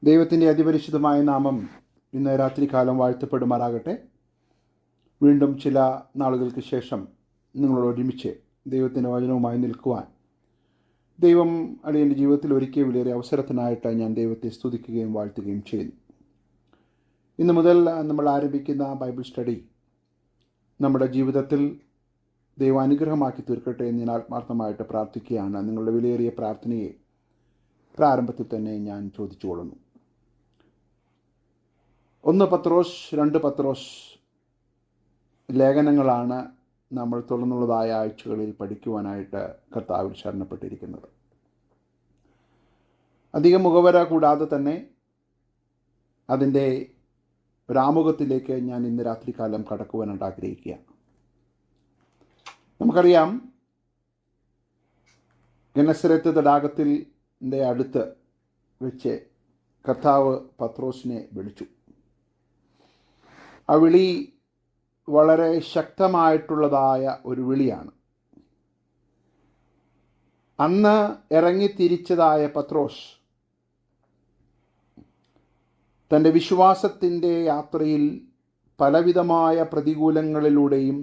ദൈവത്തിൻ്റെ അതിപരിശുദ്ധമായ നാമം ഇന്ന് രാത്രികാലം വാഴ്ത്തപ്പെടുമാറാകട്ടെ. വീണ്ടും ചില നാളുകൾക്ക് ശേഷം നിങ്ങളോട് ഒരുമിച്ച് ദൈവത്തിൻ്റെ വചനവുമായി നിൽക്കുവാൻ ദൈവം അടിയൻ്റെ ജീവിതത്തിൽ ഒരുക്കിയ വിലയേറിയ അവസരത്തിനായിട്ട് ഞാൻ ദൈവത്തെ സ്തുതിക്കുകയും വാഴ്ത്തുകയും ചെയ്യുന്നു. ഇന്ന് മുതൽ നമ്മൾ ആരംഭിക്കുന്ന ബൈബിൾ സ്റ്റഡി നമ്മുടെ ജീവിതത്തിൽ ദൈവം അനുഗ്രഹമാക്കി തീർക്കട്ടെ എന്ന് ഞാൻ ആത്മാർത്ഥമായിട്ട് പ്രാർത്ഥിക്കുകയാണ്. നിങ്ങളുടെ വിലയേറിയ പ്രാർത്ഥനയെ പ്രാരംഭത്തിൽ തന്നെ ഞാൻ ചോദിച്ചു കൊള്ളുന്നു. 1 പത്രോസ് 2 പത്രോസ് ലേഖനങ്ങളാണ് നമ്മൾ തുടർന്നുള്ളതായ ആഴ്ചകളിൽ പഠിക്കുവാനായിട്ട് കർത്താവിൽ ശരണപ്പെട്ടിരിക്കുന്നത്. അധികം മുഖവര കൂടാതെ തന്നെ അതിൻ്റെ ഒരാമുഖത്തിലേക്ക് ഞാൻ ഇന്ന് രാത്രികാലം കടക്കുവാനായിട്ട് ആഗ്രഹിക്കുകയാണ്. നമുക്കറിയാം, ഗെനസരത്ത് തടാകത്തിൻ്റെ അടുത്ത് വെച്ച് കർത്താവ് പത്രോസിനെ വിളിച്ചു. ആ വിളി വളരെ ശക്തമായിട്ടുള്ളതായ ഒരു വിളിയാണ്. അന്ന് ഇറങ്ങിത്തിരിച്ചതായ പത്രോസ് തൻ്റെ വിശ്വാസത്തിൻ്റെ യാത്രയിൽ പലവിധമായ പ്രതികൂലങ്ങളിലൂടെയും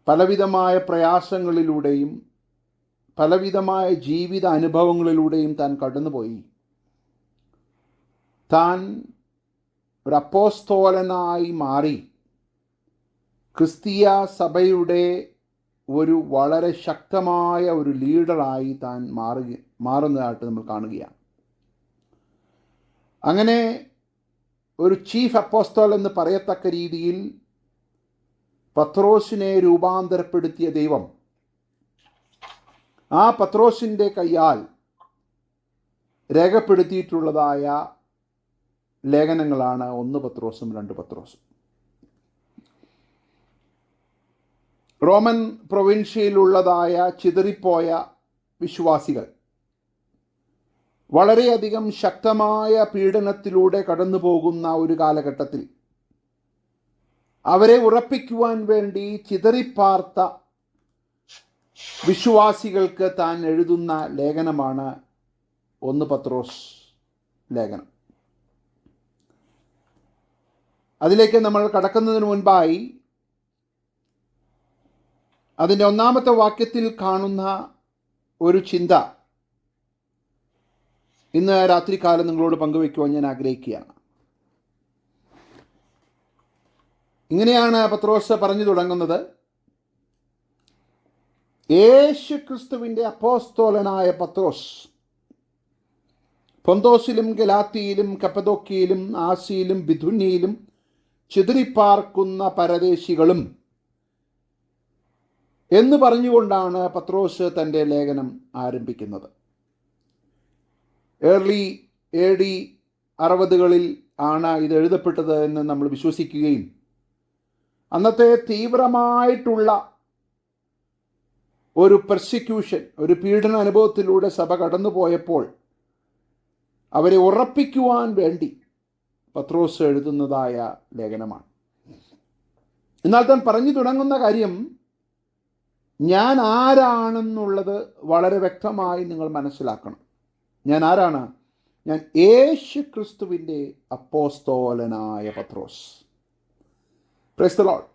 പലവിധമായ പ്രയാസങ്ങളിലൂടെയും പലവിധമായ ജീവിത അനുഭവങ്ങളിലൂടെയും താൻ കടന്നുപോയി. താൻ ഒരു അപ്പോസ്തോലനായി മാറി ക്രിസ്തീയ സഭയുടെ ഒരു വളരെ ശക്തമായ ഒരു ലീഡറായി താൻ മാറുന്നതായിട്ട് നമ്മൾ കാണുകയാണ്. അങ്ങനെ ഒരു ചീഫ് അപ്പോസ്തോൽ എന്ന് പറയത്തക്ക രീതിയിൽ പത്രോസിനെ രൂപാന്തരപ്പെടുത്തിയ ദൈവം ആ പത്രോസിൻ്റെ കയ്യാൽ രേഖപ്പെടുത്തിയിട്ടുള്ളതായ ലേഖനങ്ങളാണ് 1 പത്രോസും 2 പത്രോസും. റോമൻ പ്രൊവിൻഷ്യയിലുള്ളതായ ചിതറിപ്പോയ വിശ്വാസികൾ വളരെയധികം ശക്തമായ പീഡനത്തിലൂടെ കടന്നു പോകുന്ന ഒരു കാലഘട്ടത്തിൽ അവരെ ഉറപ്പിക്കുവാൻ വേണ്ടി ചിതറിപ്പാർത്ത വിശ്വാസികൾക്ക് താൻ എഴുതുന്ന ലേഖനമാണ് 1 പത്രോസ് ലേഖനം. അതിലേക്ക് നമ്മൾ കടക്കുന്നതിന് മുൻപായി അതിൻ്റെ 1-ാമത്തെ വാക്യത്തിൽ കാണുന്ന ഒരു ചിന്ത ഇന്ന് രാത്രികാലം നിങ്ങളോട് പങ്കുവയ്ക്കുവാൻ ഞാൻ ആഗ്രഹിക്കുകയാണ്. ഇങ്ങനെയാണ് പത്രോസ് പറഞ്ഞു തുടങ്ങുന്നത്: യേശു ക്രിസ്തുവിൻ്റെ അപ്പോസ്തോലനായ പത്രോസ്, പൊന്തോസിലും ഗലാത്തിയിലും കപ്പദോക്യയിലും ആസിയിലും ബിഥുന്യയിലും ചിതറിപ്പാർക്കുന്ന പരദേശികളും എന്ന് പറഞ്ഞുകൊണ്ടാണ് പത്രോസ് തൻ്റെ ലേഖനം ആരംഭിക്കുന്നത്. ഏർലി AD 60 ആണ് ഇത് എഴുതപ്പെട്ടത് എന്ന് നമ്മൾ വിശ്വസിക്കുകയും അന്നത്തെ തീവ്രമായിട്ടുള്ള ഒരു പെർസിക്യൂഷൻ, ഒരു പീഡന അനുഭവത്തിലൂടെ സഭ കടന്നുപോയപ്പോൾ അവരെ ഉറപ്പിക്കുവാൻ വേണ്ടി പത്രോസ് എഴുതുന്നതായ ലേഖനമാണ്. എന്നാൽ താൻ പറഞ്ഞു തുടങ്ങുന്ന കാര്യം ഞാൻ ആരാണെന്നുള്ളത് വളരെ വ്യക്തമായി നിങ്ങൾ മനസ്സിലാക്കണം. ഞാൻ ആരാണ്? ഞാൻ യേശു ക്രിസ്തുവിൻ്റെ അപ്പോസ്തോലനായ Pathros. Praise the Lord.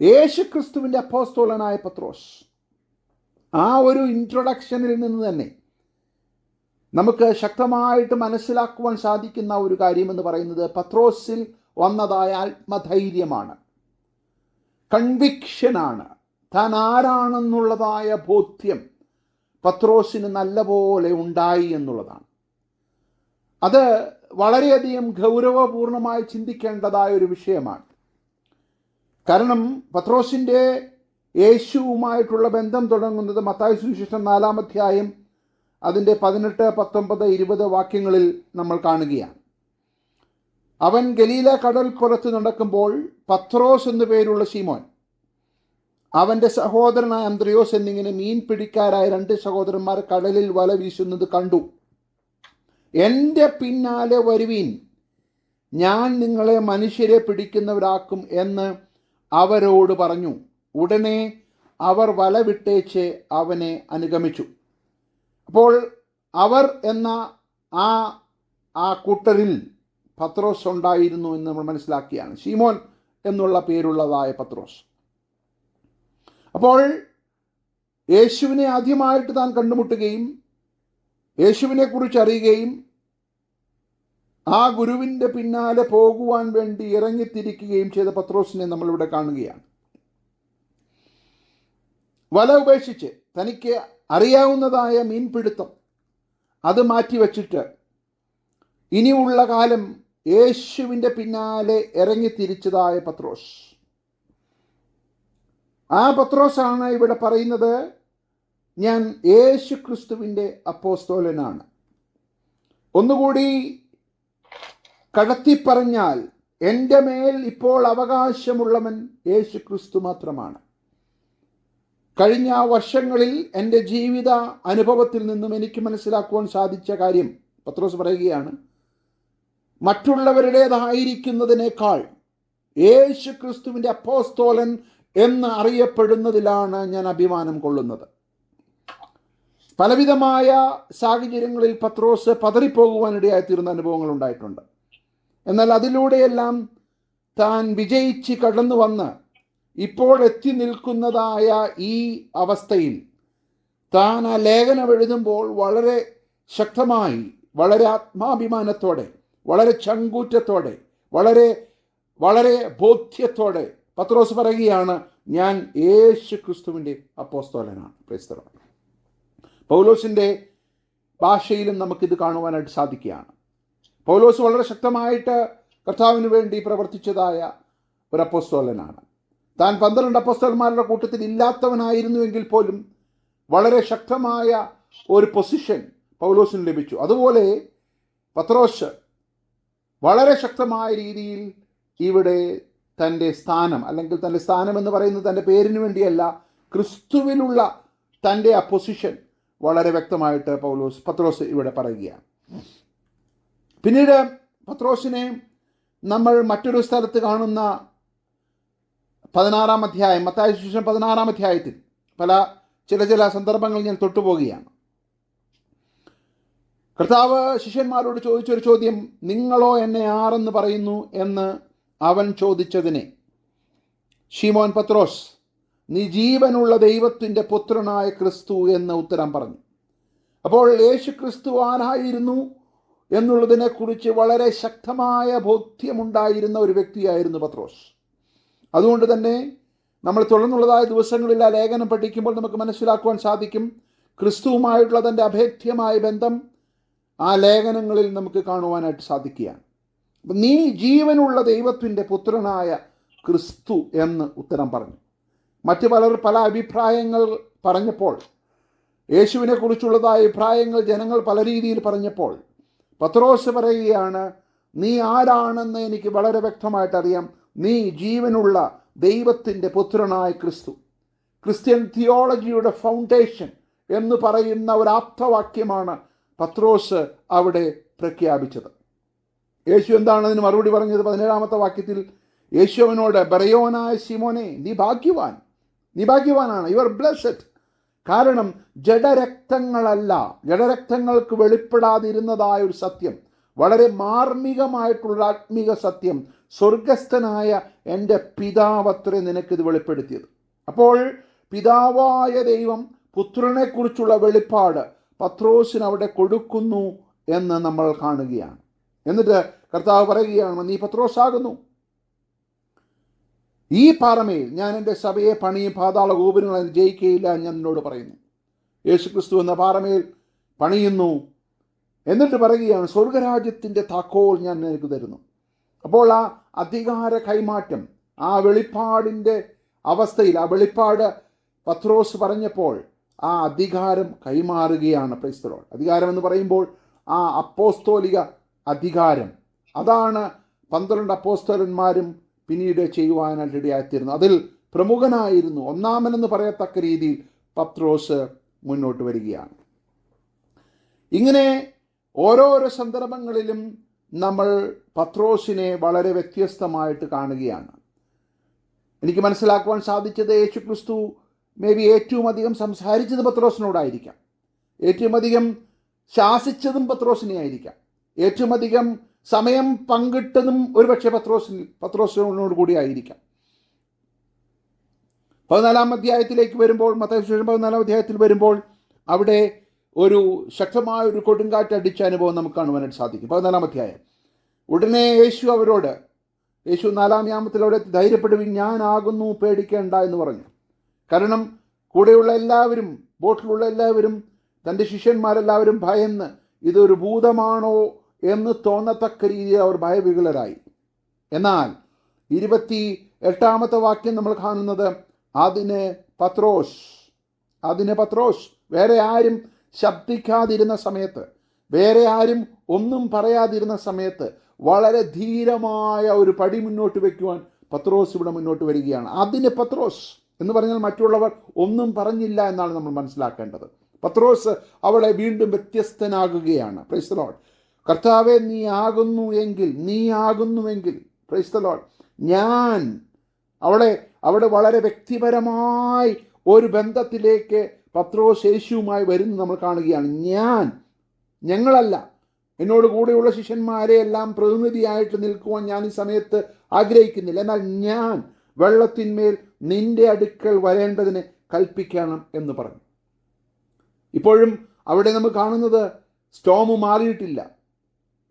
Yeshu ക്രിസ്തുവിൻ്റെ അപ്പോസ്തോലനായ പത്രോസ്. ആ ഒരു ഇൻട്രൊഡക്ഷനിൽ നിന്ന് തന്നെ നമുക്ക് ശക്തമായിട്ട് മനസ്സിലാക്കുവാൻ സാധിക്കുന്ന ഒരു കാര്യമെന്ന് പറയുന്നത് പത്രോസിൽ വന്നതായ ആത്മധൈര്യമാണ്, കൺവിക്ഷനാണ്. താൻ ആരാണെന്നുള്ളതായ ബോധ്യം പത്രോസിന് നല്ലപോലെ ഉണ്ടായി എന്നുള്ളതാണ്. അത് വളരെയധികം ഗൗരവപൂർണമായി ചിന്തിക്കേണ്ടതായ ഒരു വിഷയമാണ്. കാരണം പത്രോസിൻ്റെ യേശുവുമായിട്ടുള്ള ബന്ധം തുടങ്ങുന്നത് മത്തായി സുവിശേഷം 4-ാം അധ്യായം അതിൻ്റെ 18, 19, 20 വാക്യങ്ങളിൽ നമ്മൾ കാണുകയാണ്. അവൻ ഗലീല കടൽ പുറത്ത് നടക്കുമ്പോൾ പത്രോസ് എന്നു പേരുള്ള ശീമോൻ, അവൻ്റെ സഹോദരനായ അന്ത്രയോസ് എന്നിങ്ങനെ മീൻ പിടിക്കാരായ 2 സഹോദരന്മാർ കടലിൽ വല വീശുന്നത് കണ്ടു. എൻ്റെ പിന്നാലെ വരുവീൻ, ഞാൻ നിങ്ങളെ മനുഷ്യരെ പിടിക്കുന്നവരാക്കും എന്ന് അവരോട് പറഞ്ഞു. ഉടനെ അവർ വല വിട്ടേച്ച് അവനെ അനുഗമിച്ചു. അപ്പോൾ അവർ എന്ന ആ ആ കൂട്ടരിൽ പത്രോസ് ഉണ്ടായിരുന്നു എന്ന് നമ്മൾ മനസ്സിലാക്കിയാണ്. ശീമോൻ എന്നുള്ള പേരുള്ളതായ പത്രോസ്. അപ്പോൾ യേശുവിനെ ആദ്യമായിട്ട് താൻ കണ്ടുമുട്ടുകയും യേശുവിനെ കുറിച്ച് അറിയുകയും ആ ഗുരുവിൻ്റെ പിന്നാലെ പോകുവാൻ വേണ്ടി ഇറങ്ങിത്തിരിക്കുകയും ചെയ്ത പത്രോസിനെ നമ്മളിവിടെ കാണുകയാണ്. വല ഉപേക്ഷിച്ച് തനിക്ക് അറിയാവുന്നതായ മീൻപിടുത്തം അത് മാറ്റിവെച്ചിട്ട് ഇനിയുള്ള കാലം യേശുവിൻ്റെ പിന്നാലെ ഇറങ്ങിത്തിരിച്ചതായ പത്രോസ്. ആ പത്രോസാണ് ഇവിടെ പറയുന്നത്, ഞാൻ യേശു ക്രിസ്തുവിൻ്റെ അപ്പോസ്തോലനാണ്. ഒന്നുകൂടി കടത്തിപ്പറഞ്ഞാൽ എൻ്റെ മേൽ ഇപ്പോൾ അവകാശമുള്ളവൻ യേശു ക്രിസ്തു മാത്രമാണ്. കഴിഞ്ഞ വർഷങ്ങളിൽ എൻ്റെ ജീവിത അനുഭവത്തിൽ നിന്നും എനിക്ക് മനസ്സിലാക്കുവാൻ സാധിച്ച കാര്യം പത്രോസ് പറയുകയാണ്, മറ്റുള്ളവരുടേതായിരിക്കുന്നതിനേക്കാൾ യേശു ക്രിസ്തുവിൻ്റെ അപ്പോസ്തോലൻ എന്ന് അറിയപ്പെടുന്നതിലാണ് ഞാൻ അഭിമാനം കൊള്ളുന്നത്. പലവിധമായ സാഹചര്യങ്ങളിൽ പത്രോസ് പതറിപ്പോകുവാനിടയായിത്തീരുന്ന അനുഭവങ്ങൾ ഉണ്ടായിട്ടുണ്ട്. എന്നാൽ അതിലൂടെയെല്ലാം താൻ വിജയിച്ച് കടന്നു വന്ന് ഇപ്പോൾ എത്തി നിൽക്കുന്നതായ ഈ അവസ്ഥയിൽ താൻ ആ ലേഖനം എഴുതുമ്പോൾ വളരെ ശക്തമായി, വളരെ ആത്മാഭിമാനത്തോടെ, വളരെ ചങ്കൂറ്റത്തോടെ, വളരെ വളരെ ബോധ്യത്തോടെ പത്രോസ് പറയുകയാണ്, ഞാൻ യേശു ക്രിസ്തുവിൻ്റെ അപ്പോസ്തോലനാണ്. Price the Lord. പൗലോസിൻ്റെ ഭാഷയിലും നമുക്കിത് കാണുവാനായിട്ട് സാധിക്കുകയാണ്. പൗലോസ് വളരെ ശക്തമായിട്ട് കർത്താവിന് വേണ്ടി പ്രവർത്തിച്ചതായ ഒരു അപ്പോസ്തോലനാണ്. താൻ 12 അപ്പോസ്തലന്മാരുടെ കൂട്ടത്തിൽ ഇല്ലാത്തവനായിരുന്നുവെങ്കിൽ പോലും വളരെ ശക്തമായ ഒരു പൊസിഷൻ പൗലോസിന് ലഭിച്ചു. അതുപോലെ പത്രോസ് വളരെ ശക്തമായ രീതിയിൽ ഇവിടെ തൻ്റെ സ്ഥാനം, അല്ലെങ്കിൽ തൻ്റെ സ്ഥാനം എന്ന് പറയുന്നത് തൻ്റെ പേരിന് വേണ്ടിയല്ല, ക്രിസ്തുവിലുള്ള തൻ്റെ ആ പൊസിഷൻ വളരെ വ്യക്തമായിട്ട് പത്രോസ് ഇവിടെ പറയുകയാണ്. പിന്നീട് പത്രോസിനെ നമ്മൾ മറ്റൊരു സ്ഥലത്ത് കാണുന്ന 16-ാം അധ്യായം, മത്തായി സുവിശേഷം 16-ാം അധ്യായത്തിൽ ചില സന്ദർഭങ്ങൾ ഞാൻ തൊട്ടുപോകുകയാണ്. കർത്താവ് ശിഷ്യന്മാരോട് ചോദിച്ചൊരു ചോദ്യം, നിങ്ങളോ എന്നെ ആരെന്ന് പറയുന്നു എന്ന് അവൻ ചോദിച്ചതിനെ ശീമോൻ പത്രോസ്, നീ ജീവനുള്ള ദൈവത്തിൻ്റെ പുത്രനായ ക്രിസ്തു എന്ന് ഉത്തരം പറഞ്ഞു. അപ്പോൾ യേശു ക്രിസ്തു ആരായിരുന്നു എന്നുള്ളതിനെക്കുറിച്ച് വളരെ ശക്തമായ ബോധ്യമുണ്ടായിരുന്ന ഒരു വ്യക്തിയായിരുന്നു പത്രോസ്. അതുകൊണ്ട് തന്നെ നമ്മൾ തുടർന്നുള്ളതായ ദിവസങ്ങളിൽ ആ ലേഖനം പഠിക്കുമ്പോൾ നമുക്ക് മനസ്സിലാക്കുവാൻ സാധിക്കും, ക്രിസ്തുവുമായിട്ടുള്ള തൻ്റെ അഭേദ്യമായ ബന്ധം ആ ലേഖനങ്ങളിൽ നമുക്ക് കാണുവാനായിട്ട് സാധിക്കുകയാണ്. അപ്പം നീ ജീവനുള്ള ദൈവത്തിൻ്റെ പുത്രനായ ക്രിസ്തു എന്ന് ഉത്തരം പറഞ്ഞു. മറ്റു പല അഭിപ്രായങ്ങൾ പറഞ്ഞപ്പോൾ, യേശുവിനെ കുറിച്ചുള്ളതായ അഭിപ്രായങ്ങൾ ജനങ്ങൾ പല രീതിയിൽ പറഞ്ഞപ്പോൾ പത്രോസ് പറയുകയാണ്, നീ ആരാണെന്ന് എനിക്ക് വളരെ വ്യക്തമായിട്ട് അറിയാം, നീ ജീവനുള്ള ദൈവത്തിൻ്റെ പുത്രനായ ക്രിസ്തു. ക്രിസ്ത്യൻ തിയോളജിയുടെ ഫൗണ്ടേഷൻ എന്ന് പറയുന്ന ഒരു ആപ്തവാക്യമാണ് പത്രോസ് അവിടെ പ്രഖ്യാപിച്ചത്. യേശു എന്താണ് അതിന് മറുപടി പറഞ്ഞത്? 17-ാമത്തെ വാക്യത്തിൽ യേശു അവനോട്, ബറയോനായ ശിമോനെ, നീ ഭാഗ്യവാനാണ്, യു ആർ ബ്ലെസ്ഡ്. കാരണം ജഡരക്തങ്ങൾക്ക് വെളിപ്പെടാതിരുന്നതായ ഒരു സത്യം, വളരെ മാർമികമായിട്ടുള്ള ആത്മീക സത്യം, സ്വർഗസ്ഥനായ എൻ്റെ പിതാവത്രേ നിനക്കിത് വെളിപ്പെടുത്തിയത്. അപ്പോൾ പിതാവായ ദൈവം പുത്രനെക്കുറിച്ചുള്ള വെളിപ്പാട് പത്രോസിന് അവിടെ കൊടുക്കുന്നു എന്ന് നമ്മൾ കാണുകയാണ്. എന്നിട്ട് കർത്താവ് പറയുകയാണ്, നീ പത്രോസാകുന്നു, ഈ പാറമേൽ ഞാൻ എൻ്റെ സഭയെ പണിയും, പാതാള ഗോപുരങ്ങൾ അതിന് ജയിക്കുകയില്ല ഞാൻ നിന്നോട് പറയുന്നു. യേശു ക്രിസ്തു എന്ന പാറമേൽ പണിയുന്നു. എന്നിട്ട് പറയുകയാണ്, സ്വർഗരാജ്യത്തിൻ്റെ താക്കോൽ ഞാൻ നിനക്ക് തരുന്നു. അപ്പോൾ ആ അധികാര കൈമാറ്റം, ആ വെളിപ്പാടിൻ്റെ അവസ്ഥയിൽ, ആ വെളിപ്പാട് പത്രോസ് പറഞ്ഞപ്പോൾ ആ അധികാരം കൈമാറുകയാണ്. Price the Lord. അധികാരം എന്ന് പറയുമ്പോൾ ആ അപ്പോസ്തോലിക അധികാരം, അതാണ് 12 അപ്പോസ്തലന്മാരും പിന്നീട് ചെയ്യുവാനായിട്ട് ഇടയായിത്തീരുന്നു. അതിൽ പ്രമുഖനായിരുന്നു, ഒന്നാമനെന്ന് പറയത്തക്ക രീതിയിൽ പത്രോസ് മുന്നോട്ട് വരികയാണ്. ഇങ്ങനെ ഓരോരോ സന്ദർഭങ്ങളിലും നമ്മൾ പത്രോസിനെ വളരെ വ്യത്യസ്തമായിട്ട് കാണുകയാണ്. എനിക്ക് മനസ്സിലാക്കുവാൻ സാധിച്ചത്, യേശു ക്രിസ്തു ഏറ്റവും അധികം സംസാരിച്ചത് പത്രോസിനോടായിരിക്കാം, ഏറ്റവും അധികം ശാസിച്ചതും പത്രോസിനെ ആയിരിക്കാം. ഏറ്റവും അധികം സമയം പങ്കിട്ടതും ഒരുപക്ഷെ പത്രോസിനോട് കൂടി ആയിരിക്കാം. 14-ാം അധ്യായത്തിലേക്ക് വരുമ്പോൾ, മത്തായി സുവിശേഷം 14-ാം അധ്യായത്തിൽ വരുമ്പോൾ അവിടെ ഒരു ശക്തമായ ഒരു കൊടുങ്കാറ്റ് അടിച്ച അനുഭവം നമുക്ക് കാണുവാനായിട്ട് സാധിക്കും. 14-ാം അധ്യായം. ഉടനെ യേശു 4-ാം യാമത്തിലൂടെ ധൈര്യപ്പെടുവിൻ, ഞാനാകുന്നു, പേടിക്കേണ്ട എന്ന് പറഞ്ഞു. കാരണം കൂടെയുള്ള എല്ലാവരും, ബോട്ടിലുള്ള എല്ലാവരും, തൻ്റെ ശിഷ്യന്മാരെല്ലാവരും ഭയന്ന് ഇതൊരു ഭൂതമാണോ എന്ന് തോന്നത്തക്ക രീതിയിൽ അവർ ഭയവിഹുലരായി. എന്നാൽ 28-ാമത്തെ വാക്യം നമ്മൾ കാണുന്നത്, അതിന് പത്രോസ് വേറെ ആരും ശബ്ദിക്കാതിരുന്ന സമയത്ത്, വേറെ ആരും ഒന്നും പറയാതിരുന്ന സമയത്ത് വളരെ ധീരമായ ഒരു പടി മുന്നോട്ട് വയ്ക്കുവാൻ പത്രോസ് ഇവിടെ മുന്നോട്ട് വരികയാണ്. അതിന് പത്രോസ് എന്ന് പറഞ്ഞാൽ മറ്റുള്ളവർ ഒന്നും പറഞ്ഞില്ല എന്നാണ് നമ്മൾ മനസ്സിലാക്കേണ്ടത്. പത്രോസ് അവളെ വീണ്ടും വ്യത്യസ്തനാകുകയാണ്. Price the Lord. കർത്താവേ, നീ ആകുന്നുവെങ്കിൽ പ്രൈസ് ദി ലോർഡ്, ഞാൻ അവിടെ വളരെ വ്യക്തിപരമായി ഒരു ബന്ധത്തിലേക്ക് പത്രോസ് യേശുവുമായി വരുന്നത് നമ്മൾ കാണുകയാണ്. ഞങ്ങളല്ല, എന്നോട് കൂടെയുള്ള ശിഷ്യന്മാരെ എല്ലാം പ്രതിനിധിയായിട്ട് നിൽക്കുവാൻ ഞാൻ ഈ സമയത്ത് ആഗ്രഹിക്കുന്നില്ല. എന്നാൽ ഞാൻ വെള്ളത്തിന്മേൽ നിന്റെ അടുക്കൽ വരേണ്ടതിന് കൽപ്പിക്കണം എന്ന് പറഞ്ഞു. ഇപ്പോഴും അവിടെ നമ്മൾ കാണുന്നത് സ്റ്റോം മാറിയിട്ടില്ല.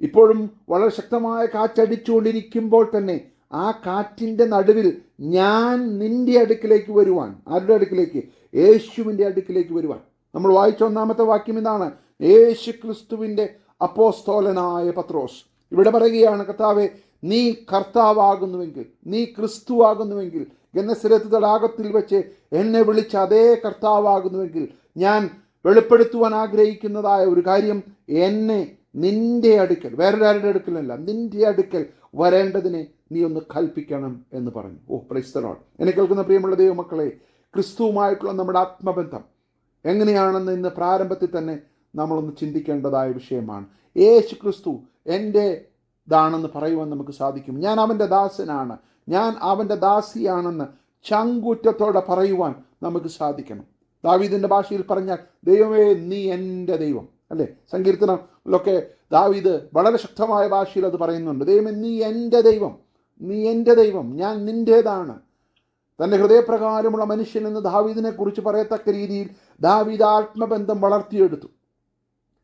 ഇപ്പോഴും വളരെ ശക്തമായ കാറ്റടിച്ചുകൊണ്ടിരിക്കുമ്പോൾ തന്നെ ആ കാറ്റിൻ്റെ നടുവിൽ ഞാൻ നിന്റെ അടുക്കിലേക്ക് വരുവാൻ, ആരുടെ അടുക്കിലേക്ക്? യേശുവിൻ്റെ അടുക്കിലേക്ക് വരുവാൻ. നമ്മൾ വായിച്ച 1-ാമത്തെ വാക്യം ഇതാണ്, യേശു ക്രിസ്തുവിൻ്റെ അപ്പോസ്തോലനായ പത്രോസ്. ഇവിടെ പറയുകയാണ്, കർത്താവേ, നീ കർത്താവാകുന്നുവെങ്കിൽ, നീ ക്രിസ്തുവാകുന്നുവെങ്കിൽ, ഗെന്നസരത്ത് തടാകത്തിൽ വെച്ച് എന്നെ വിളിച്ച അതേ കർത്താവാകുന്നുവെങ്കിൽ, ഞാൻ വെളിപ്പെടുത്തുവാൻ ആഗ്രഹിക്കുന്നതായ ഒരു കാര്യം, എന്നെ നിന്റെ അടുക്കൽ, വേറൊരാരുടെ അടുക്കലല്ല, നിന്റെ അടുക്കൽ വരേണ്ടതിനെ നീ ഒന്ന് കൽപ്പിക്കണം എന്ന് പറഞ്ഞു. Price the Lord. എന്നെ കേൾക്കുന്ന പ്രിയമുള്ള ദൈവമക്കളെ, ക്രിസ്തുവുമായിട്ടുള്ള നമ്മുടെ ആത്മബന്ധം എങ്ങനെയാണെന്ന് ഇന്ന് പ്രാരംഭത്തിൽ തന്നെ നമ്മളൊന്ന് ചിന്തിക്കേണ്ടതായ വിഷയമാണ്. യേശു ക്രിസ്തു എൻ്റെതാണെന്ന് പറയുവാൻ നമുക്ക് സാധിക്കും. ഞാൻ അവൻ്റെ ദാസനാണ്, ഞാൻ അവൻ്റെ ദാസിയാണെന്ന് ചങ്കൂറ്റത്തോടെ പറയുവാൻ നമുക്ക് സാധിക്കണം. ദാവീദിൻ്റെ ഭാഷയിൽ പറഞ്ഞാൽ, ദൈവമേ, നീ എൻ്റെ ദൈവം, അല്ലേ? സങ്കീർത്തനത്തിലൊക്കെ ദാവീദ് വളരെ ശക്തമായ ഭാഷയിൽ അത് പറയുന്നുണ്ട്. ദൈവമേ, നീ എൻ്റെ ദൈവം, നീ എൻ്റെ ദൈവം, ഞാൻ നിൻ്റേതാണ്. തൻ്റെ ഹൃദയപ്രകാരമുള്ള മനുഷ്യൻ എന്ന് ദാവീദിനെ കുറിച്ച് പറയത്തക്ക രീതിയിൽ ദാവീദ് ആത്മബന്ധം വളർത്തിയെടുത്തു.